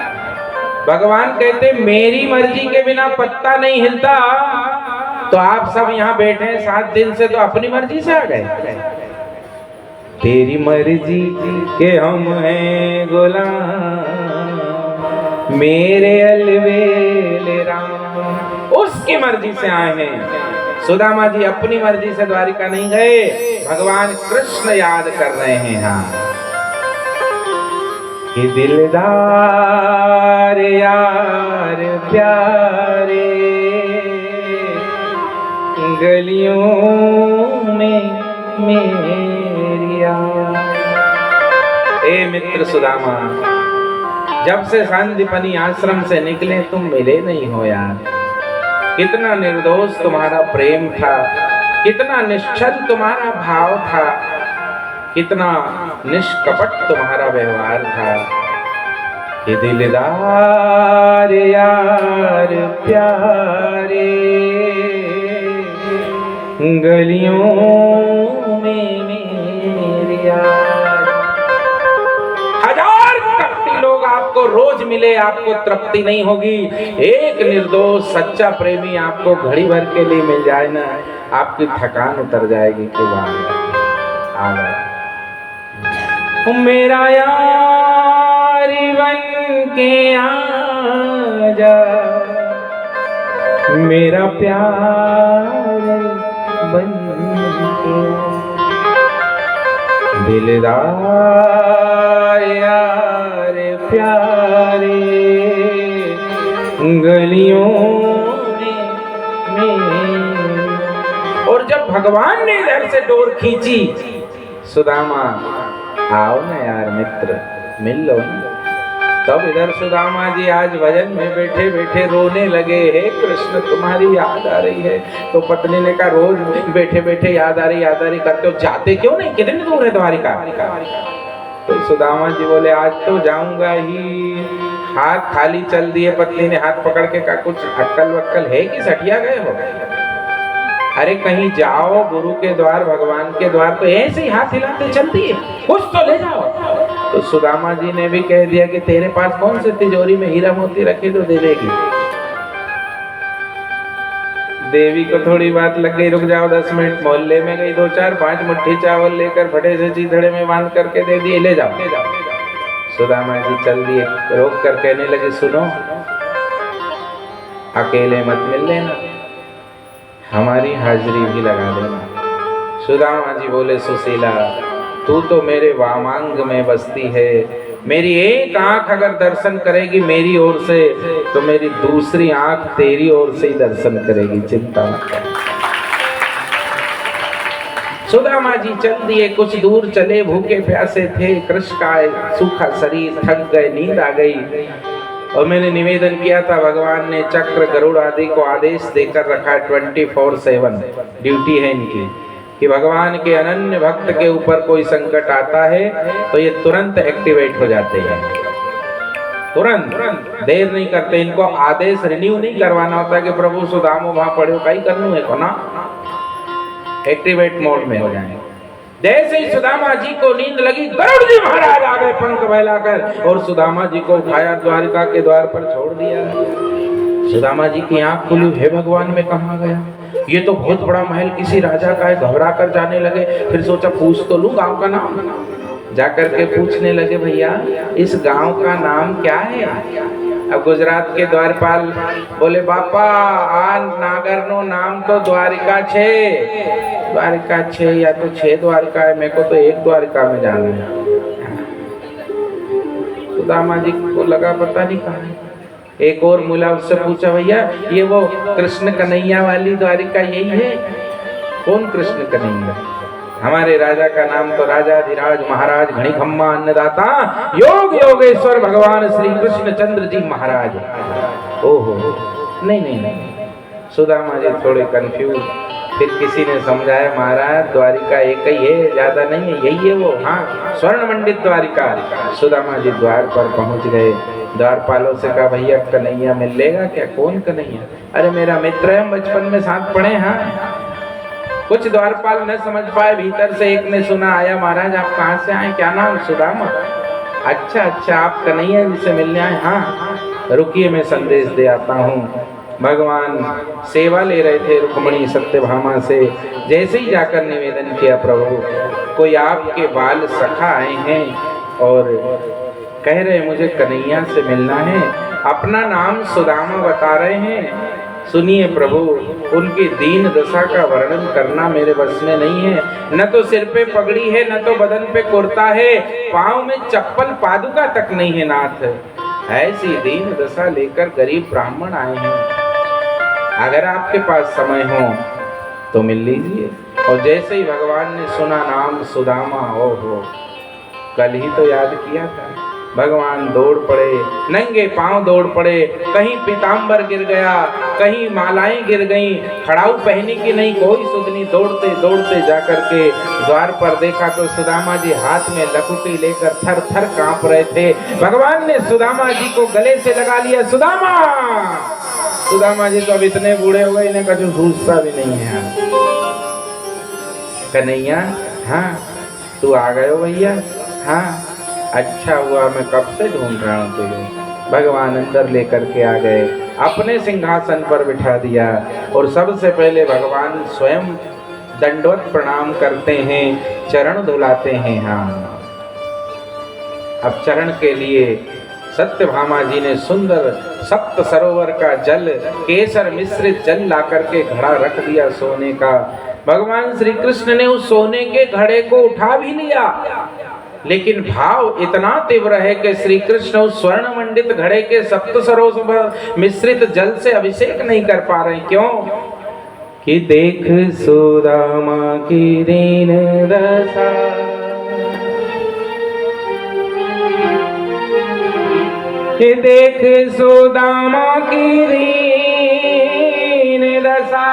भगवान कहते मेरी मर्जी के बिना पत्ता नहीं हिलता। तो आप सब यहाँ बैठे हैं 7 दिन से, तो अपनी मर्जी से आ गए। तेरी मर्जी के हम हैं गुलाम, मेरे अलवेले राम। उसकी मर्जी से आए हैं। सुदामा जी अपनी मर्जी से द्वारिका नहीं गए, भगवान कृष्ण याद कर रहे हैं। हाँ कि दिलदार यार प्यारे गलियों में ए मित्र सुदामा, जब से सांदीपनी आश्रम से निकले तुम मिले नहीं हो यार। कितना निर्दोष तुम्हारा प्रेम था, कितना निश्चल तुम्हारा भाव था, कितना निष्कपट तुम्हारा व्यवहार था कि दिलदार यार प्यारे गलियों में मेरे यार। हजार कपटी लोग आपको रोज मिले, आपको तृप्ति नहीं होगी। एक निर्दोष सच्चा प्रेमी आपको घड़ी भर के लिए मिल जाए ना, आपकी थकान उतर जाएगी कि वाह आ गया मेरा यार बन के आजा, मेरा प्यार बन के दिलदार यार प्यारे गलियों में। और जब भगवान ने इधर से डोर खींची, सुदामा आओ ना यार मित्र, मिल लो ना। तब इधर सुदामा जी आज भजन में बैठे बैठे रोने लगे, हे कृष्ण तुम्हारी याद आ रही है। तो पत्नी ने कहा रोज बैठे बैठे याद आ रही करते हो, जाते क्यों नहीं, कितनी दूर है द्वारिका? तो सुदामा जी बोले आज तो जाऊंगा ही। हाथ खाली चल दिए। पत्नी ने हाथ पकड़ के कहा कुछ अक्कल वक्कल है कि सटिया गए हो? अरे कहीं जाओ गुरु के द्वार, भगवान के द्वार, तो ऐसे ही हाथ हिलाते चलती है, कुछ तो ले जाओ। तो सुदामा जी ने भी कह दिया कि तेरे पास कौन से तिजोरी में हीरा मोती रखे तो दे देगी। देवी को थोड़ी बात लग गई, रुक जाओ 10 मिनट। मोहल्ले में गई, 2 4 5 मुट्ठी चावल लेकर फटे से चीथड़े में बांध करके दे दिए, ले जाओ ले जाओ। सुदामा जी चल दिए। रोक कर कहने लगे सुनो, अकेले मत मिल लेना, हमारी हाजिरी भी लगा देना। सुदामा जी बोले सुशीला तू तो मेरे वामांग में बसती है, मेरी एक आंख अगर दर्शन करेगी मेरी ओर से तो मेरी दूसरी आंख तेरी ओर से ही दर्शन करेगी, चिंता मत कर। सुदामा जी चल दिए। कुछ दूर चले, भूखे प्यासे थे, कृष्ण का सूखा शरीर, थक गए, नींद आ गई। और मैंने निवेदन किया था भगवान ने चक्र गरुड़ आदि को आदेश देकर रखा है, 24/7 ड्यूटी है इनकी, कि भगवान के अनन्य भक्त के ऊपर कोई संकट आता है तो ये तुरंत एक्टिवेट हो जाते हैं, तुरंत देर नहीं करते। इनको आदेश रिन्यू नहीं करवाना होता कि प्रभु सुदामो वहां पड़े कहीं करनू है को ना, एक्टिवेट मोड में हो जाएंगे। जैसे ही सुदामा जी को नींद लगी, गरुड़ जी महाराज आ गए पंख फैलाकर और सुदामा जी को उठाया, द्वारिका के द्वार पर छोड़ दिया। सुदामा जी की आंख खुली, हे भगवान मैं कहाँ गया, ये तो बहुत बड़ा महल किसी राजा का है। घबरा कर जाने लगे, फिर सोचा पूछ तो लूं गांव का नाम। जाकर के पूछने लगे भैया इस गांव का नाम क्या है? अब गुजरात के द्वारपाल बोले बापा आ नागर नो नाम तो द्वारिका छे, द्वारिका छे या तो 6 द्वारिका है, मेरे को तो एक द्वारिका में जाना है। सुदामा जी को लगा पता नहीं कहाँ है। एक और मुला उससे पूछा भैया ये वो कृष्ण कन्हैया वाली द्वारिका यही है? कौन कृष्ण कन्हैया? हमारे राजा का नाम तो राजाधिराज महाराज घनीखम्मा अन्नदाता योग योगेश्वर भगवान श्री कृष्ण चंद्र जी महाराज। ओहो नहीं नहीं नहीं। सुदामा जी थोड़े कंफ्यूज। फिर किसी ने समझाया महाराज द्वारिका एक ही है, ज्यादा नहीं है, यही है वो, हाँ स्वर्ण मंडित द्वारिका। सुदामा जी द्वार पर पहुंच गए। द्वारपालों से कहा भैया कन्हैया मिल लेगा क्या? कौन कन्हैया? अरे मेरा मित्र है, हम बचपन में साथ पढ़े। हाँ कुछ द्वारपाल न समझ पाए, भीतर से एक ने सुना आया महाराज आप कहाँ से आए, क्या नाम? सुदामा। अच्छा अच्छा आप कन्हैया जी से मिलने आए? हाँ रुकिए मैं संदेश दे आता हूँ। भगवान सेवा ले रहे थे रुक्मणी सत्यभामा से। जैसे ही जाकर निवेदन किया प्रभु कोई आपके बाल सखा आए हैं और कह रहे मुझे कन्हैया से मिलना है, अपना नाम सुदामा बता रहे हैं। सुनिए प्रभु उनकी दीन दशा का वर्णन करना मेरे बस में नहीं है। न तो सिर पे पगड़ी है, न तो बदन पे कुर्ता है, पाँव में चप्पल पादुका तक नहीं है नाथ। ऐसी दीन दशा लेकर गरीब ब्राह्मण आए हैं, अगर आपके पास समय हो तो मिल लीजिए। और जैसे ही भगवान ने सुना नाम सुदामा, ओहो कल ही तो याद किया था, भगवान दौड़ पड़े, नंगे पांव दौड़ पड़े, कहीं पीताम्बर गिर गया, कहीं मालाएं गिर गईं, खड़ाऊ पहनी की नहीं कोई सुधनी। दौड़ते दौड़ते जाकर के द्वार पर देखा तो सुदामा जी हाथ में लकुटी लेकर थर थर कांप रहे थे। भगवान ने सुदामा जी को गले से लगा लिया, सुदामा। सुदामा जी तो अब इतने बूढ़े हो गए, इन्हें कछु सूझता भी नहीं है। कन्हैया, हाँ तू आ गए हो भैया? हाँ अच्छा हुआ, मैं कब से ढूंढ रहा हूँ तुझे। भगवान अंदर लेकर के आ गए, अपने सिंहासन पर बिठा दिया और सबसे पहले भगवान स्वयं दंडवत प्रणाम करते हैं, चरण धुलाते हैं। हाँ अब चरण के लिए सत्यभामा जी ने सुंदर सप्त सरोवर का जल, केसर मिश्रित जल ला करके घड़ा रख दिया सोने का। भगवान श्री कृष्ण ने उस सोने के घड़े को उठा भी लिया, लेकिन भाव इतना तीव्र है कि श्री कृष्ण उस स्वर्ण मंडित घड़े के सप्त सरोवर मिश्रित जल से अभिषेक नहीं कर पा रहे। क्यों? कि देख सुदामा की दीन दशा, कि देख सुदामा की दीन दशा,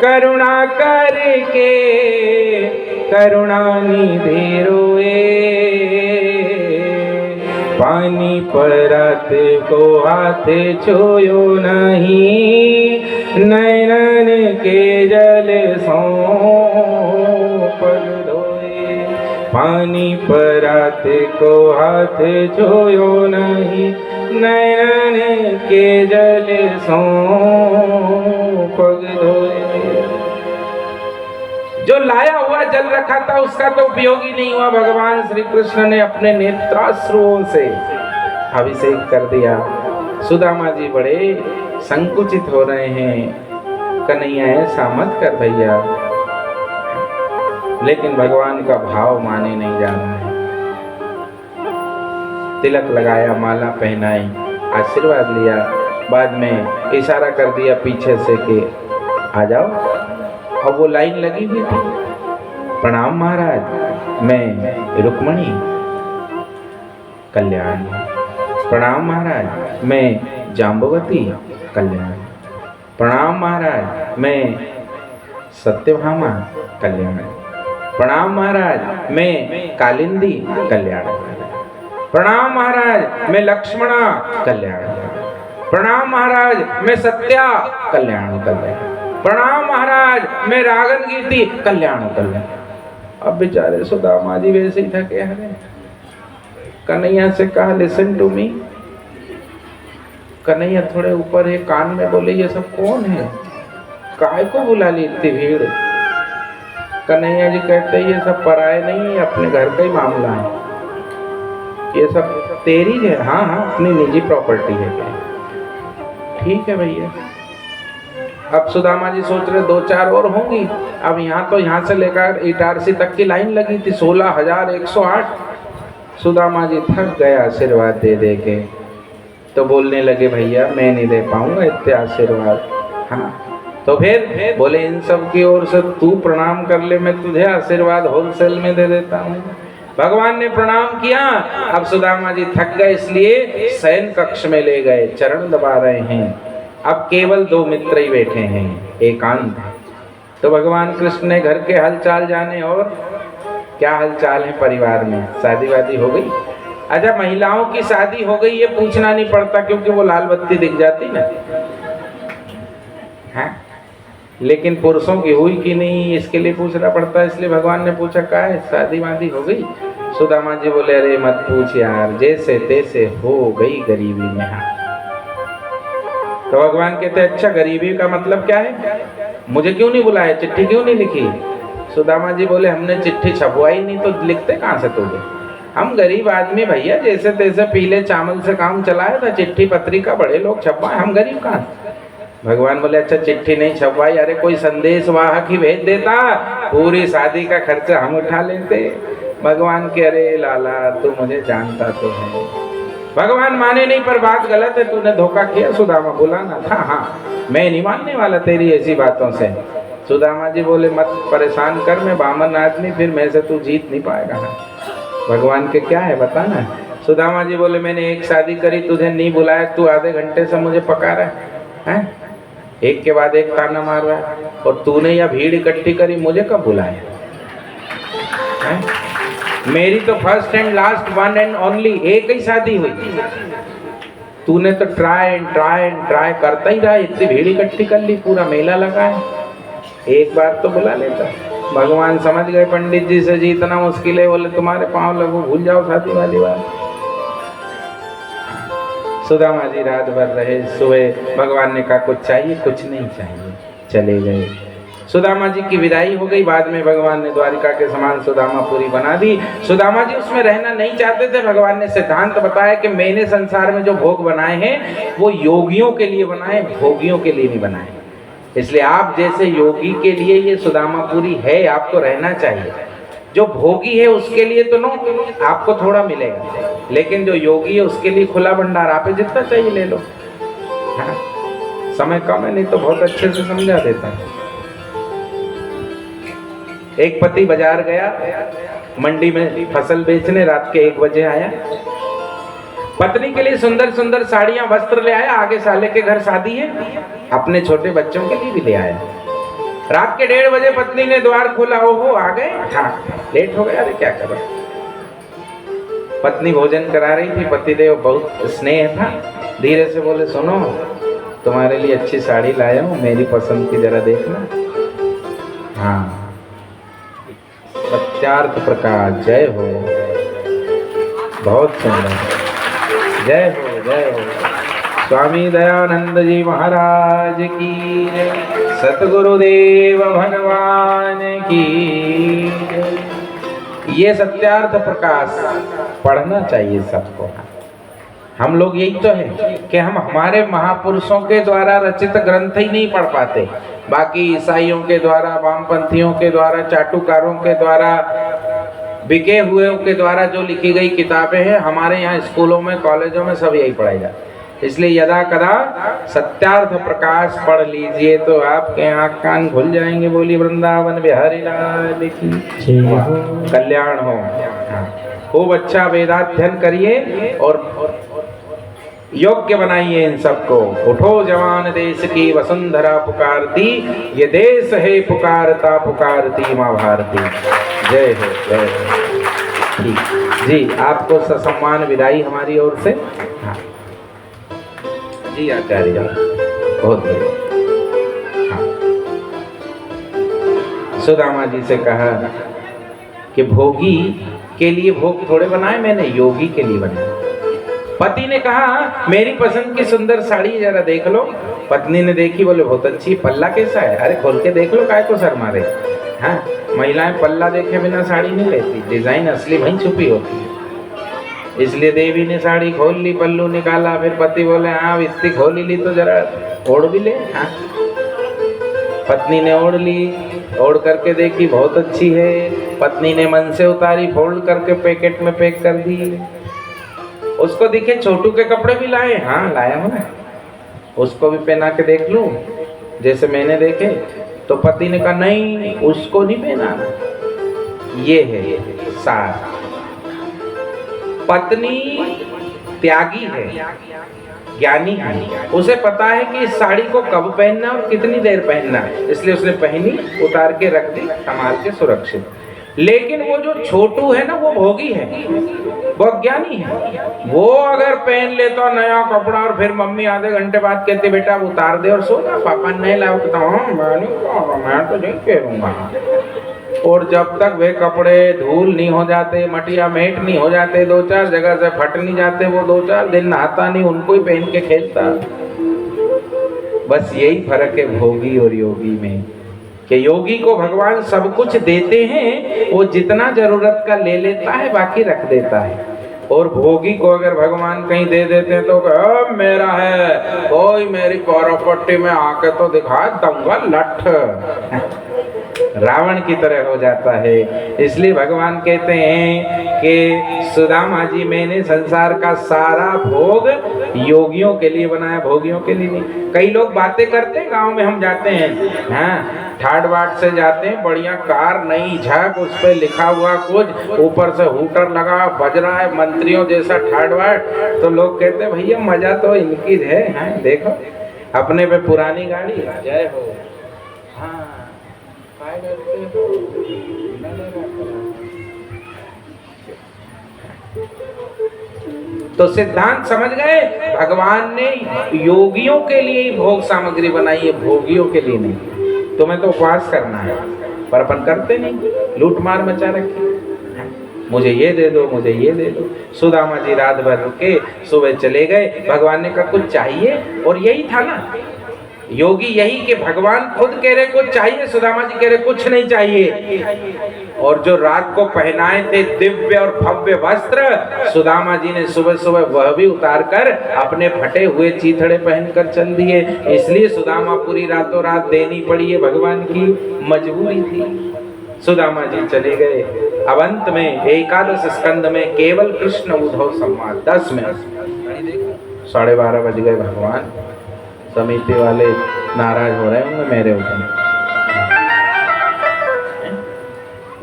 करुणा करके करुणा निधि रोए। पानी परत को हाथ छुयो नहीं, नैनन के जल सो पग धोए। पानी परत को हाथ छुयो नहीं, नैनन के जल सो पग धोए। जो लाया हुआ जल रखा था उसका तो उपयोग ही नहीं हुआ। भगवान श्री कृष्ण ने अपने नेत्राश्रुओं से अभिषेक कर दिया। सुदामा जी बड़े संकुचित हो रहे हैं, कन्हैया ऐसा मत कर भैया, लेकिन भगवान का भाव माने नहीं जा रहा है। तिलक लगाया, माला पहनाई, आशीर्वाद लिया, बाद में इशारा कर दिया पीछे से कि आ जाओ। अब वो लाइन लगी हुई थी, प्रणाम महाराज मैं रुक्मणी कल्याण, प्रणाम महाराज मैं जाम्बवती कल्याण, प्रणाम महाराज मैं सत्यभामा कल्याण, प्रणाम महाराज मैं कालिंदी कल्याण, प्रणाम महाराज मैं लक्ष्मणा कल्याण, प्रणाम महाराज मैं सत्या कल्याण कल्याण, प्रणाम महाराज मैं रागन कीर्ति कल्याण कल्याण। अब बेचारे सुदामा जी वैसे ही थके हैं। कन्हैया से कहा लिसन टू मी। कन्हैया थोड़े ऊपर है, कान में बोले ये सब कौन है, काय को बुला ली इतनी भीड़। कन्हैया जी कहते ये सब पराए नहीं, अपने घर का ही मामला है, ये सब तेरी है। हाँ हाँ अपनी निजी प्रॉपर्टी है। ठीक है भैया। अब सुदामा जी सोच रहे 2-4 और होंगी। अब यहाँ तो यहाँ से लेकर इटारसी तक की लाइन लगी थी, 16,108। सुदामा जी थक गए आशीर्वाद दे दे के, तो बोलने लगे भैया मैं नहीं दे पाऊंगा इतने आशीर्वाद। हाँ तो फिर बोले इन सब की ओर से तू प्रणाम कर ले, मैं तुझे आशीर्वाद होलसेल में दे देता हूँ। भगवान ने प्रणाम किया। अब सुदामा जी थक गए, इसलिए शयन कक्ष में ले गए, चरण दबा रहे हैं। अब केवल 2 मित्र ही बैठे हैं, एकांत। तो भगवान कृष्ण ने घर के हालचाल जाने, और क्या हालचाल है परिवार में, शादी वादी हो गई। अच्छा महिलाओं की शादी हो गई ये पूछना नहीं पड़ता, क्योंकि वो लाल बत्ती दिख जाती ना है, लेकिन पुरुषों की हुई कि नहीं इसके लिए पूछना पड़ता है। इसलिए भगवान ने पूछा क्या है शादी वादी हो गई। सुदामा जी बोले अरे मत पूछ यार, जैसे तैसे हो गई गरीबी में। हाँ तो भगवान कहते अच्छा गरीबी का मतलब क्या है, मुझे क्यों नहीं बुलाया, चिट्ठी क्यों नहीं लिखी। सुदामा जी बोले हमने चिट्ठी छपवाई नहीं तो लिखते कहाँ से तुझे, हम गरीब आदमी भैया, जैसे तैसे पीले चावल से काम चलाया था, चिट्ठी पत्रिका बड़े लोग छपवाए, हम गरीब कहाँ। भगवान बोले अच्छा चिट्ठी नहीं छपवाई, अरे कोई संदेश वाहक ही भेज देता, पूरी शादी का खर्चा हम उठा लेते। भगवान के अरे लाला तू मुझे जानता तो है। भगवान माने नहीं पर बात गलत है, तूने धोखा किया, सुदामा बुलाना था। हाँ मैं नहीं मानने वाला तेरी ऐसी बातों से। सुदामा जी बोले मत परेशान कर, मैं बामन आदमी, फिर मैं से तू जीत नहीं पाएगा। भगवान के क्या है बताना। सुदामा जी बोले मैंने एक शादी करी, तुझे नहीं बुलाया, तू आधे घंटे से मुझे पका रहा है, एक के बाद एक ताना मार रहा है, और तूने यह भीड़ इकट्ठी करी, मुझे कब बुलाया है? मेरी तो first and last one and only एक ही शादी हुई, तूने तो ट्राई करता ही रहा, इतनी भीड़ इकट्ठी कर ली, पूरा मेला लगा है, एक बार तो बुला लेता। भगवान समझ गए पंडित जी से, जी इतना मुश्किल है, बोले तुम्हारे पाँव लगो, भूल जाओ शादी वाली बात। सुदामा जी रात भर रहे, सुबह भगवान ने कहा कुछ चाहिए, कुछ नहीं चाहिए, चले गए। सुदामा जी की विदाई हो गई। बाद में भगवान ने द्वारिका के समान सुदामापुरी बना दी। सुदामा जी उसमें रहना नहीं चाहते थे। भगवान ने सिद्धांत बताया कि मैंने संसार में जो भोग बनाए हैं वो योगियों के लिए बनाए, भोगियों के लिए नहीं बनाए। इसलिए आप जैसे योगी के लिए ये सुदामापुरी है, आपको रहना चाहिए। जो भोगी है उसके लिए तो नो, आपको थोड़ा मिलेगा, लेकिन जो योगी है उसके लिए खुला भंडार, आप जितना चाहिए ले लो। हाँ, समय कम है, नहीं तो बहुत अच्छे से समझा देता हूँ। एक पति बाजार गया, मंडी में फसल बेचने, रात के 1 बजे आया। पत्नी के लिए सुंदर सुंदर साड़ियां वस्त्र ले आया, आगे साले के घर शादी है, अपने छोटे बच्चों के लिए भी ले आया। रात के 1:30 बजे पत्नी ने द्वार खोला, ओहो आ गए, हाँ लेट हो गया, अरे क्या करें। पत्नी भोजन करा रही थी, पतिदेव बहुत स्नेह था, धीरे से बोले सुनो तुम्हारे लिए अच्छी साड़ी लाया हूँ, मेरी पसंद की जरा देखना। हाँ, सत्यार्थ प्रकाश, जय हो, बहुत सुंदर, जय हो जय हो। स्वामी दयानंद जी महाराज की जय, सतगुरुदेव भगवान की जय। ये सत्यार्थ प्रकाश पढ़ना चाहिए सबको। हम लोग यही तो है कि हम हमारे महापुरुषों के द्वारा रचित ग्रंथ ही नहीं पढ़ पाते, बाकी ईसाइयों के द्वारा, वामपंथियों के द्वारा, चाटुकारों के द्वारा, बिके हुए के द्वारा जो लिखी गई किताबें हैं, हमारे यहाँ स्कूलों में, कॉलेजों में सब यही पढ़ाई जाती है। इसलिए यदा कदा सत्यार्थ प्रकाश पढ़ लीजिए तो आपके आँख कान खुल जाएंगे। बोली वृंदावन बिहारी लाल की कल्याण हो। खूब अच्छा वेदाध्ययन करिए और योग्य बनाइए इन सबको। उठो जवान देश की वसुंधरा पुकारती, ये देश है पुकारता पुकारती माँ भारती। जय हो जय हो। ठीक जी, आपको ससम्मान विदाई हमारी ओर से। हाँ जी आचार्य, बहुत बढ़िया। हाँ, सुदामा जी से कहा कि भोगी के लिए भोग थोड़े बनाए मैंने, योगी के लिए बनाए। पति ने कहा मेरी पसंद की सुंदर साड़ी जरा देख लो। पत्नी ने देखी, बोले बहुत अच्छी, पल्ला कैसा है? अरे खोल के देख लो, काय को सर मारे। हाँ, महिलाएं पल्ला देखे बिना साड़ी नहीं लेती, डिजाइन असली वहीं छुपी होती है। इसलिए देवी ने साड़ी खोल ली, पल्लू निकाला, फिर पति बोले हाँ इतनी खोल ली तो जरा ओढ़ भी ले। हाँ, पत्नी ने ओढ़ ली, ओढ़ करके देखी बहुत अच्छी है। पत्नी ने मन से उतारी, फोल्ड करके पैकेट में पैक कर दी। उसको दिखे छोटू के कपड़े भी लाए, हाँ लाया हूँ, उसको भी पहना के देख लूं जैसे मैंने देखे। तो पति ने कहा नहीं उसको नहीं पहनाना, ये है सार। पत्नी त्यागी है, ज्ञानी है, उसे पता है कि इस साड़ी को कब पहनना और कितनी देर पहनना है, इसलिए उसने पहनी, उतार के रख दी संभाल के सुरक्षित। लेकिन वो जो छोटू है ना, वो भोगी है, वो अज्ञानी है। वो अगर पहन लेता नया कपड़ा और फिर मम्मी आधे घंटे बाद कहती बेटा उतार दे और सो जा, पापा नहीं लाओ, कहता मैं तो नहीं पहनूंगा। और जब तक वे कपड़े धूल नहीं हो जाते, मटिया मेट नहीं हो जाते, 2-4 जगह से फट नहीं जाते, वो 2-4 दिन नहाता नहीं, उनको ही पहन के खेलता। बस यही फर्क है भोगी और योगी में, कि योगी को भगवान सब कुछ देते हैं, वो जितना जरूरत का ले लेता है, बाकी रख देता है। और भोगी को अगर भगवान कहीं दे देते हैं तो मेरा है, कोई मेरी प्रॉपर्टी में आके तो दिखा दूंगा लठ। रावण की तरह हो जाता है। इसलिए भगवान कहते हैं कि सुदामा जी, मैंने संसार का सारा भोग योगियों के लिए बनाया, भोगियों के लिए नहीं। कई लोग बातें करते हैं, गांव में हम जाते हैं, हाँ, ठाट बाट से जाते हैं, बढ़िया कार नई झक, उस पर लिखा हुआ कुछ, ऊपर से हूटर लगा बज रहा है मंत्रियों जैसा ठाट बाट, तो लोग कहते हैं भैया मजा तो इनकी है, हाँ, देखो अपने पे पुरानी गाड़ी, जय हो, हाँ, तो सिद्धांत समझ गए, भगवान ने योगियों के लिए ही भोग सामग्री बनाई है, भोगियों के लिए नहीं। तुम्हें तो उपवास करना है, पर अपन करते नहीं, लूट मार मचा रखी, मुझे ये दे दो, मुझे ये दे दो। सुदामा जी रात भर रुके, सुबह चले गए, भगवान ने कहा कुछ चाहिए, और यही था ना योगी, यही कि भगवान खुद कह रहे कुछ चाहिए, सुदामा जी कह रहे कुछ नहीं चाहिए। और जो रात को पहनाए थे दिव्य और भव्य वस्त्र, सुदामा जी ने सुबह सुबह वह भी उतार कर अपने फटे हुए चीथड़े पहनकर चल दिए। इसलिए सुदामा पूरी रातों रात देनी पड़ी है, भगवान की मजबूरी थी। सुदामा जी चले गए। अब अंत में 11 स्कंद में केवल कृष्ण उद्धव संवाद 10 मिनट, 12:30 बज गए। भगवान समिति वाले नाराज हो रहे होंगे मेरे ऊपर,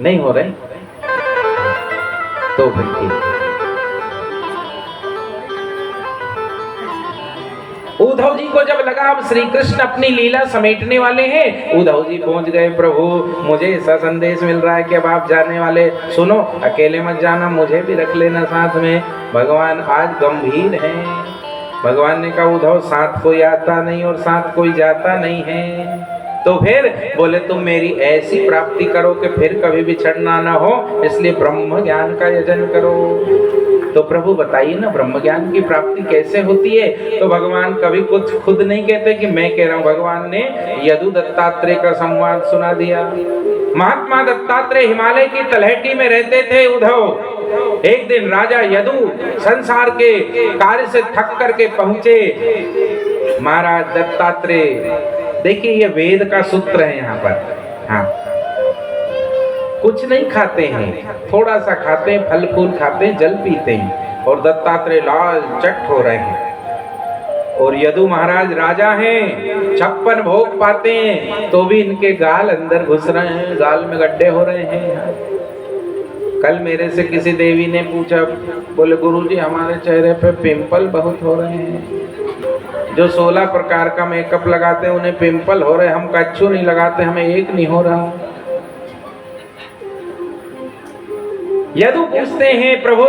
नहीं हो रहे तो फिर ठीक। उद्धव जी को जब लगा अब श्री कृष्ण अपनी लीला समेटने वाले हैं, उद्धव जी पहुंच गए, प्रभु मुझे ऐसा संदेश मिल रहा है कि अब आप जाने वाले, सुनो अकेले मत जाना, मुझे भी रख लेना साथ में। भगवान आज गंभीर हैं। भगवान ने कहा उद्धव साथ कोई आता नहीं और साथ कोई जाता नहीं है, तो फिर बोले तुम मेरी ऐसी प्राप्ति करो कि फिर कभी बिछड़ना ना हो, इसलिए ब्रह्म ज्ञान का यजन करो। तो प्रभु बताइए ना ब्रह्म ज्ञान की प्राप्ति कैसे होती है। तो भगवान कभी कुछ खुद नहीं कहते कि मैं कह रहा हूँ, भगवान ने यदु दत्तात्रेय का संवाद सुना दिया। महात्मा दत्तात्रेय हिमालय की तलहटी में रहते थे उद्धव। एक दिन राजा यदु संसार के कार्य से थक करके पहुंचे। महाराज दत्तात्रेय, देखिए ये वेद का सूत्र है यहाँ पर, हाँ, कुछ नहीं खाते हैं, थोड़ा सा खाते हैं, फल फूल खाते हैं, जल पीते हैं, और दत्तात्रेय लाल चट हो रहे हैं। और यदु महाराज राजा हैं, 56 भोग पाते हैं, तो भी इनके गाल अंदर घुस रहे हैं, गाल में गड्ढे हो रहे हैं। कल मेरे से किसी देवी ने पूछा, बोले गुरुजी हमारे चेहरे पे पिंपल बहुत हो रहे हैं। जो 16 प्रकार का मेकअप लगाते हैं उन्हें पिंपल हो रहे, हम कच्छू नहीं लगाते, हमें एक नहीं हो रहा। यदु पूछते हैं प्रभु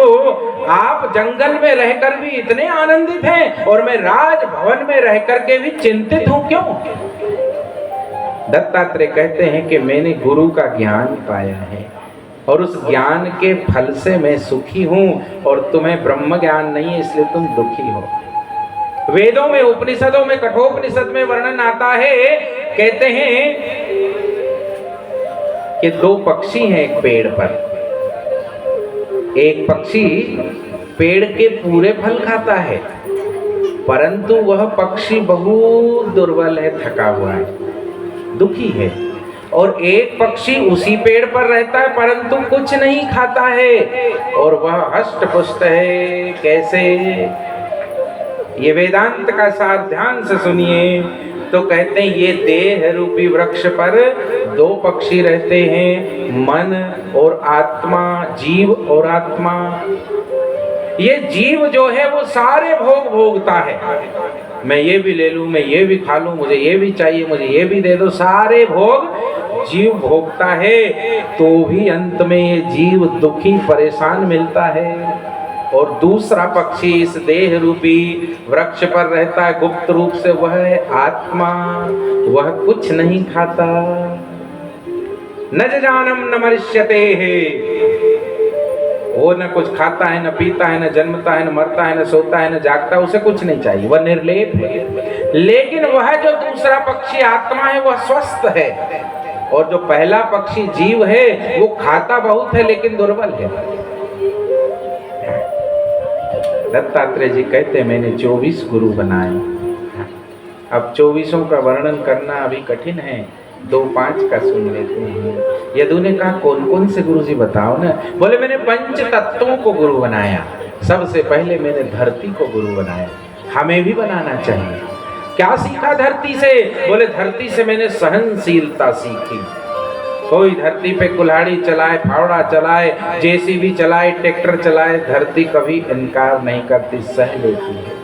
आप जंगल में रहकर भी इतने आनंदित हैं और मैं राजभवन में रहकर के भी चिंतित हूं, क्यों? दत्तात्रेय कहते हैं कि मैंने गुरु का ज्ञान पाया है और उस ज्ञान के फल से मैं सुखी हूं, और तुम्हें ब्रह्म ज्ञान नहीं है इसलिए तुम दुखी हो। वेदों में, उपनिषदों में, कठोपनिषद में वर्णन आता है, कहते हैं कि 2 पक्षी हैं एक पेड़ पर। एक पक्षी पेड़ के पूरे फल खाता है, परंतु वह पक्षी बहुत दुर्बल है, थका हुआ है, दुखी है। और एक पक्षी उसी पेड़ पर रहता है परंतु कुछ नहीं खाता है और वह हष्ट पुष्ट है। कैसे? ये वेदांत का सार ध्यान से सुनिए। तो कहते हैं ये देह रूपी वृक्ष पर 2 पक्षी रहते हैं, मन और आत्मा, जीव और आत्मा। ये जीव जो है वो सारे भोग भोगता है, मैं ये भी ले लूं, मैं ये भी खा लूं, मुझे ये भी चाहिए, मुझे ये भी दे दो, सारे भोग जीव भोगता है। तो भी अंत में ये जीव दुखी परेशान मिलता है। और दूसरा पक्षी इस देह रूपी वृक्ष पर रहता है गुप्त रूप से, वह है आत्मा, वह कुछ नहीं खाता। न जानम न मरिष्यते है, वो न कुछ खाता है, न पीता है, न जन्मता है, न मरता है, न सोता है, न जागता है, उसे कुछ नहीं चाहिए, वह निर्लेप है। लेकिन वह जो दूसरा पक्षी आत्मा है वह स्वस्थ है, और जो पहला पक्षी जीव है वो खाता बहुत है लेकिन दुर्बल है। दत्तात्रेय जी कहते हैं मैंने 24 गुरु बनाए। अब 24 का वर्णन करना अभी कठिन है, 2-5 का सुन लेते हैं। यदु ने कहा कौन कौन से गुरु जी बताओ ना। बोले मैंने पंच तत्वों को गुरु बनाया, सबसे पहले मैंने धरती को गुरु बनाया, हमें भी बनाना चाहिए। क्या सीखा धरती से? बोले धरती से मैंने सहनशीलता सीखी। कोई धरती पे कुल्हाड़ी चलाए, फावड़ा चलाए, जेसीबी चलाए, ट्रैक्टर चलाए, धरती कभी इनकार नहीं करती, सह लेती है।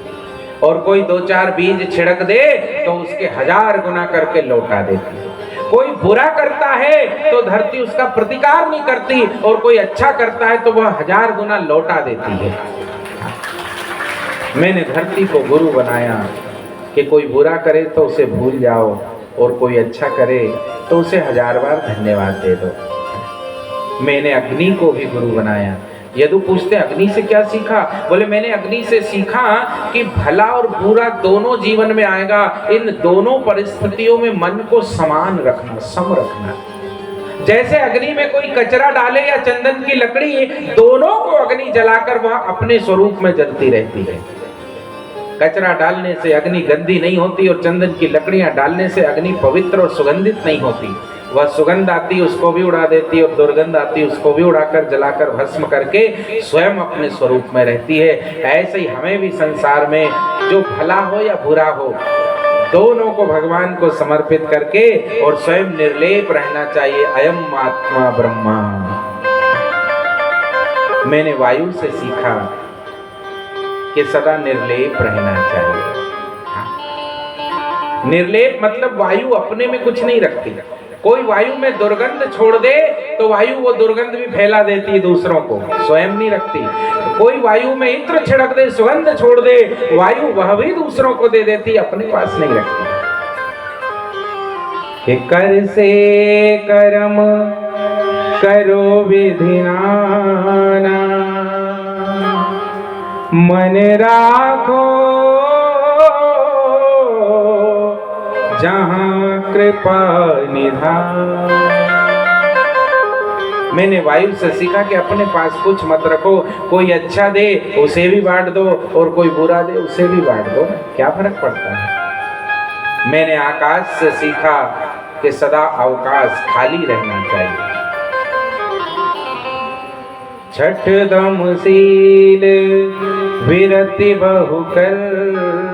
और कोई 2-4 बीज छिड़क दे तो उसके 1000 गुना करके लौटा देती है। कोई बुरा करता है तो धरती उसका प्रतिकार नहीं करती, और कोई अच्छा करता है तो वह 1000 गुना लौटा देती है। मैंने धरती को गुरु बनाया कि कोई बुरा करे तो उसे भूल जाओ, और कोई अच्छा करे तो उसे 1000 बार धन्यवाद दे दो। मैंने अग्नि को भी गुरु बनाया। यदु पूछते अग्नि से क्या सीखा? बोले मैंने अग्नि से सीखा कि भला और बुरा दोनों जीवन में आएगा, इन दोनों परिस्थितियों में मन को समान रखना, सम रखना। जैसे अग्नि में कोई कचरा डाले या चंदन की लकड़ी, दोनों को अग्नि जलाकर वह अपने स्वरूप में जलती रहती है। कचरा डालने से अग्नि गंदी नहीं होती, और चंदन की लकड़ियां डालने से अग्नि पवित्र और सुगंधित नहीं होती। वह सुगंध आती उसको भी उड़ा देती, और दुर्गंध आती उसको भी उड़ाकर जलाकर भस्म करके स्वयं अपने स्वरूप में रहती है। ऐसे ही हमें भी संसार में जो भला हो या बुरा हो, दोनों को भगवान को समर्पित करके और स्वयं निर्लेप रहना चाहिए। अयम आत्मा ब्रह्मा। मैंने वायु से सीखा कि सदा निर्लेप रहना चाहिए। निर्लेप मतलब वायु अपने में कुछ नहीं रखती। कोई वायु में दुर्गंध छोड़ दे तो वायु वो दुर्गंध भी फैला देती है दूसरों को, स्वयं नहीं रखती। कोई वायु में इत्र छिड़क दे, सुगंध छोड़ दे, वायु वह भी दूसरों को दे देती, अपने पास नहीं रखती। कि कर से कर्म करो विधिनाना, मन राखो जहां कृपा निधान। मैंने वायु से सीखा कि अपने पास कुछ मत रखो, कोई अच्छा दे उसे भी बांट दो, और कोई बुरा दे उसे भी बांट दो, क्या फर्क पड़ता है। मैंने आकाश से सीखा कि सदा अवकाश खाली रहना चाहिए। छठ दम शील विरति बहुकर्मा।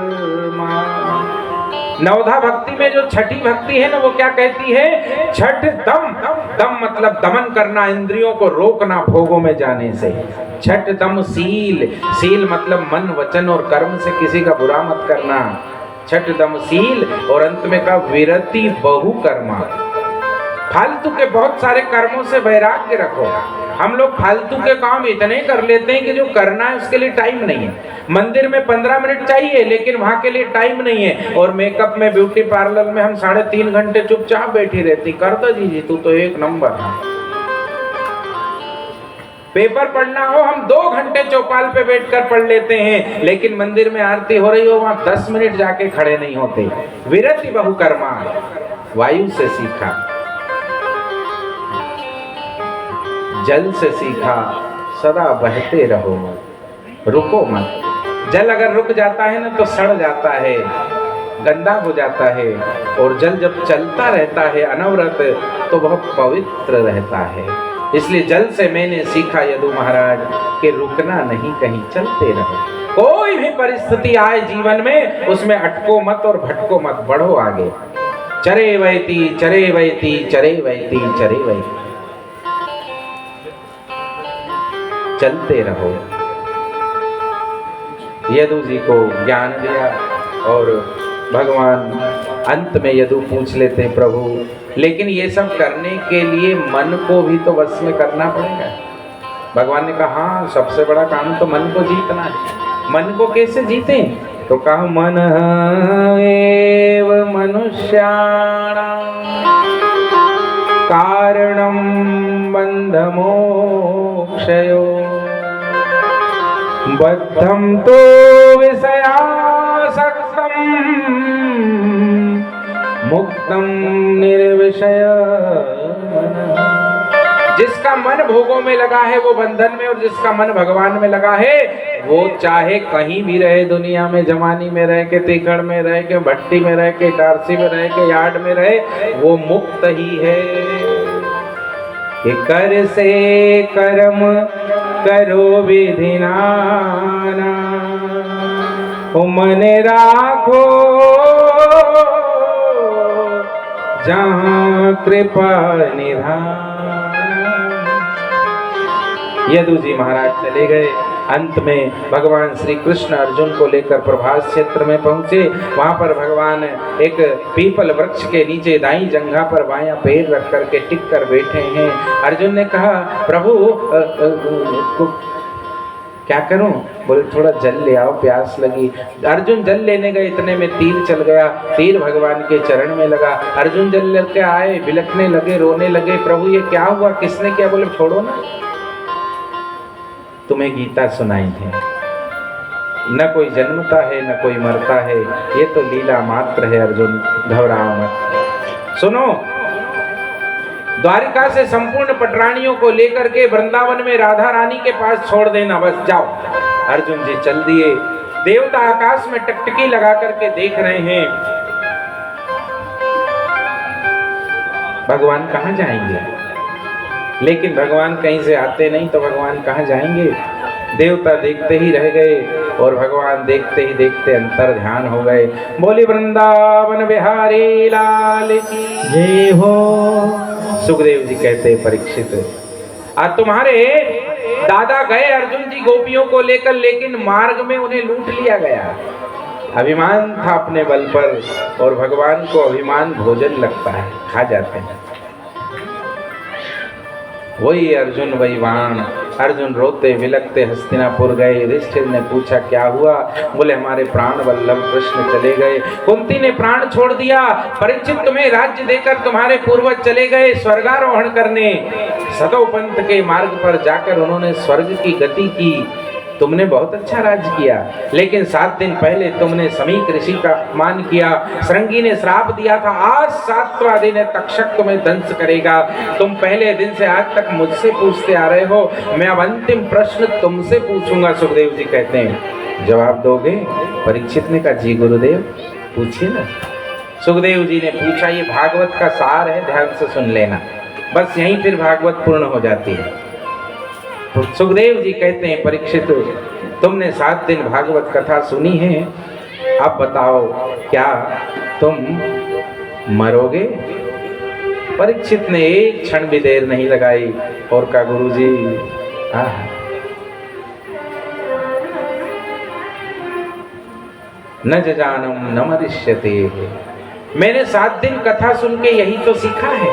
नवधा भक्ति में जो छठी भक्ति है ना, वो क्या कहती है? छठ दम। दम मतलब दमन करना, इंद्रियों को रोकना भोगों में जाने से। छठ दम शील। शील मतलब मन, वचन और कर्म से किसी का बुरा मत करना। छठ दम शील। और अंत में का विरति बहुकर्मा। फालतू के बहुत सारे कर्मों से वैराग्य रखो। हम लोग फालतू के काम इतने कर लेते हैं कि जो करना है उसके लिए टाइम नहीं है। मंदिर में 15 मिनट चाहिए, लेकिन वहां के लिए टाइम नहीं है। और मेकअप में, ब्यूटी पार्लर में हम 3.5 घंटे चुपचाप बैठी रहती। कर दो जी, तू तो एक नंबर है। पेपर पढ़ना हो, हम 2 घंटे चौपाल पे बैठकर पढ़ लेते हैं, लेकिन मंदिर में आरती हो रही हो वहां 10 मिनट जाके खड़े नहीं होते। विरति बहुकर्मा। वायु से सीखा। जल से सीखा, सदा बहते रहो, रुको मत। जल अगर रुक जाता है ना तो सड़ जाता है, गंदा हो जाता है। और जल जब चलता रहता है अनवरत तो वह पवित्र रहता है। इसलिए जल से मैंने सीखा यदु महाराज कि रुकना नहीं, कहीं चलते रहो। कोई भी परिस्थिति आए जीवन में, उसमें अटको मत और भटको मत, बढ़ो आगे। चरे वैती चरे वैती चरे वैती चरे वैती, चलते रहो। यदु जी को ज्ञान दिया, और भगवान अंत में यदु पूछ लेते हैं प्रभु, लेकिन ये सब करने के लिए मन को भी तो वश में करना पड़ेगा। भगवान ने कहा हाँ, सबसे बड़ा काम तो मन को जीतना है। मन को कैसे जीते? तो कहा मन एव मनुष्याणां कारणं बंध मोक्षयो, बद्धं तो विषयासक्तं मुक्तं निर्विषय मनः। जिसका मन भोगों में लगा है वो बंधन में, और जिसका मन भगवान में लगा है वो चाहे कहीं भी रहे दुनिया में, जमानी में रह के, तीखड़ में रह के, भट्टी में रह के, टारसी में रह के, यार्ड में रहे, वो मुक्त ही है। कि कर से कर्म करो विधि नाना, मन राखो जहाँ कृपा निधान। यदु जी महाराज चले गए। अंत में भगवान श्री कृष्ण अर्जुन को लेकर प्रभास क्षेत्र में पहुंचे। वहां पर भगवान एक पीपल वृक्ष के नीचे दाईं जंघा पर बायां पैर रख करके टिक कर बैठे हैं। अर्जुन ने कहा, प्रभु क्या करूं? बोले थोड़ा जल ले आओ, प्यास लगी। अर्जुन जल लेने गए, इतने में तीर चल गया। तीर भगवान के चरण में लगा। अर्जुन जल लेके आए, बिलखने लगे, रोने लगे, प्रभु ये क्या हुआ, किसने क्या? बोले छोड़ो ना, तुम्हें गीता सुनाई थी, न कोई जन्मता है न कोई मरता है, ये तो लीला मात्र है। अर्जुन घबराओ मत। सुनो, द्वारिका से संपूर्ण पटरानियों को लेकर के वृंदावन में राधा रानी के पास छोड़ देना, बस जाओ। अर्जुन जी चल दिए। देवता आकाश में टकटकी लगा करके देख रहे हैं, भगवान कहाँ जाएंगे? लेकिन भगवान कहीं से आते नहीं, तो भगवान कहाँ जाएंगे? देवता देखते ही रह गए और भगवान देखते ही देखते अंतर ध्यान हो गए। बोली वृंदावन बिहारी लाल की जय हो। सुखदेव जी कहते, परीक्षित आज तुम्हारे दादा गए अर्जुन जी गोपियों को लेकर, लेकिन मार्ग में उन्हें लूट लिया गया। अभिमान था अपने बल पर, और भगवान को अभिमान भोजन लगता है, खा जाते हैं। वही अर्जुन वही बाण। अर्जुन रोते विलकते हस्तिनापुर गए। युधिष्ठिर ने पूछा क्या हुआ? बोले हमारे प्राण वल्लभ कृष्ण चले गए। कुंती ने प्राण छोड़ दिया। परीक्षित तुम्हें राज्य देकर तुम्हारे पूर्वज चले गए स्वर्गारोहण करने। सदो पंथ के मार्ग पर जाकर उन्होंने स्वर्ग की गति की। तुमने बहुत अच्छा राज्य किया, लेकिन 7 दिन पहले तुमने समीक ऋषि का अपमान किया। श्रृंगी ने श्राप दिया था, आज 7वां दिन है, तक्षक तुम्हें दंश करेगा। तुम पहले दिन से आज तक मुझसे पूछते आ रहे हो, मैं अब अंतिम प्रश्न तुमसे पूछूंगा। सुखदेव जी कहते हैं जवाब दोगे? परीक्षित ने कहा जी गुरुदेव पूछिए ना। सुखदेव जी ने पूछा, ये भागवत का सार है, ध्यान से सुन लेना, बस यहीं फिर भागवत पूर्ण हो जाती है। तो सुखदेव जी कहते हैं परीक्षित तुमने 7 दिन भागवत कथा सुनी है, अब बताओ क्या तुम मरोगे? परीक्षित ने एक क्षण भी देर नहीं लगाई और कहा गुरुजी न जजानम न मरिष्यते। मैंने 7 दिन कथा सुन के यही तो सीखा है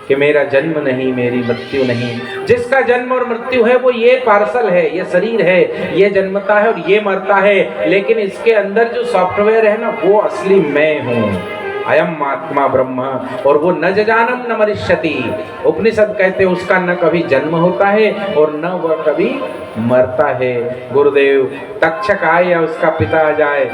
कि मेरा जन्म नहीं, मेरी मृत्यु नहीं। जिसका जन्म और मृत्यु है वो ये पार्सल है, ये शरीर है, ये जन्मता है और ये मरता है, लेकिन इसके अंदर जो सॉफ्टवेयर है ना, वो असली मैं हूँ। अयम आत्मा ब्रह्म। और वो न जजानम न मरिष्यति। उपनिषद कहते हैं उसका न कभी जन्म होता है और न वह कभी मरता है। गुरुदेव तक्षक आए या उसका पिता आ जाए,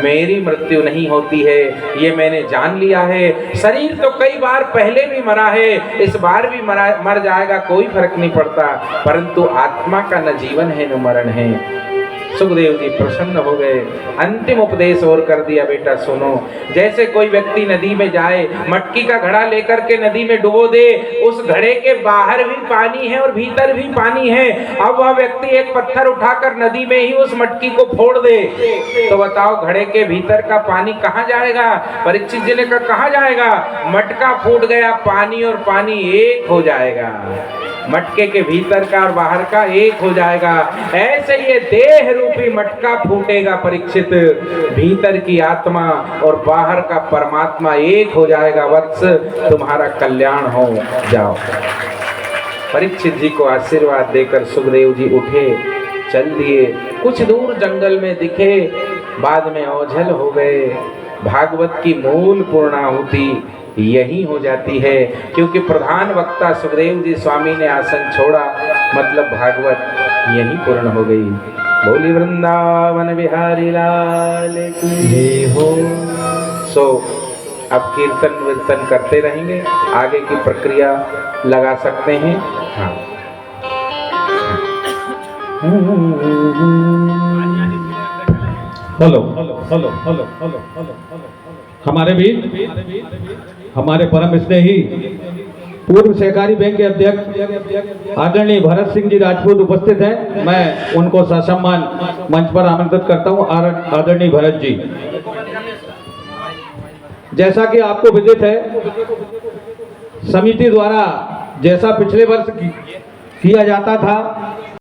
मेरी मृत्यु नहीं होती है, ये मैंने जान लिया है। शरीर तो कई बार पहले भी मरा है, इस बार भी मर जाएगा, कोई फर्क नहीं पड़ता, परंतु आत्मा का न जीवन है न मरण है। सुखदेव जी प्रसन्न हो गए। अंतिम उपदेश और कर दिया, बेटा सुनो, जैसे कोई व्यक्ति नदी में जाए, मटकी का घड़ा लेकर के नदी में डुबो दे, उस घड़े के बाहर भी पानी है और भीतर भी पानी है। अब वह व्यक्ति एक पत्थर उठाकर नदी में ही उस मटकी को फोड़ दे, तो बताओ घड़े के भीतर का पानी कहाँ जाएगा? परीक्षित जी ने कहा कहाँ जाएगा? मटका फूट गया, पानी और पानी एक हो जाएगा, मटके के भीतर का और बाहर का एक हो जाएगा। ऐसे ये देह रूपी मटका फूटेगा परीक्षित, भीतर की आत्मा और बाहर का परमात्मा एक हो जाएगा। वत्स तुम्हारा कल्याण हो, जाओ। परीक्षित जी को आशीर्वाद देकर सुखदेव जी उठे, चल दिए। कुछ दूर जंगल में दिखे, बाद में ओझल हो गए। भागवत की मूल पूर्णाहुति यही हो जाती है, क्योंकि प्रधान वक्ता सुखदेव जी स्वामी ने आसन छोड़ा, मतलब भागवत यही पूर्ण हो गई। बोली वृंदावन बिहारी लाल की जय हो। सो अब कीर्तन वीर्तन करते रहेंगे, आगे की प्रक्रिया लगा सकते हैं। हाँ
hello hello hello hello hello hello हमारे भी हमारे परम स्नेही पूर्व सहकारी बैंक के अध्यक्ष आदरणीय भरत सिंह जी राजपूत उपस्थित हैं। मैं उनको ससम्मान मंच पर आमंत्रित करता हूं। आदरणीय भरत जी, जैसा कि आपको विदित है, समिति द्वारा जैसा पिछले वर्ष किया जाता था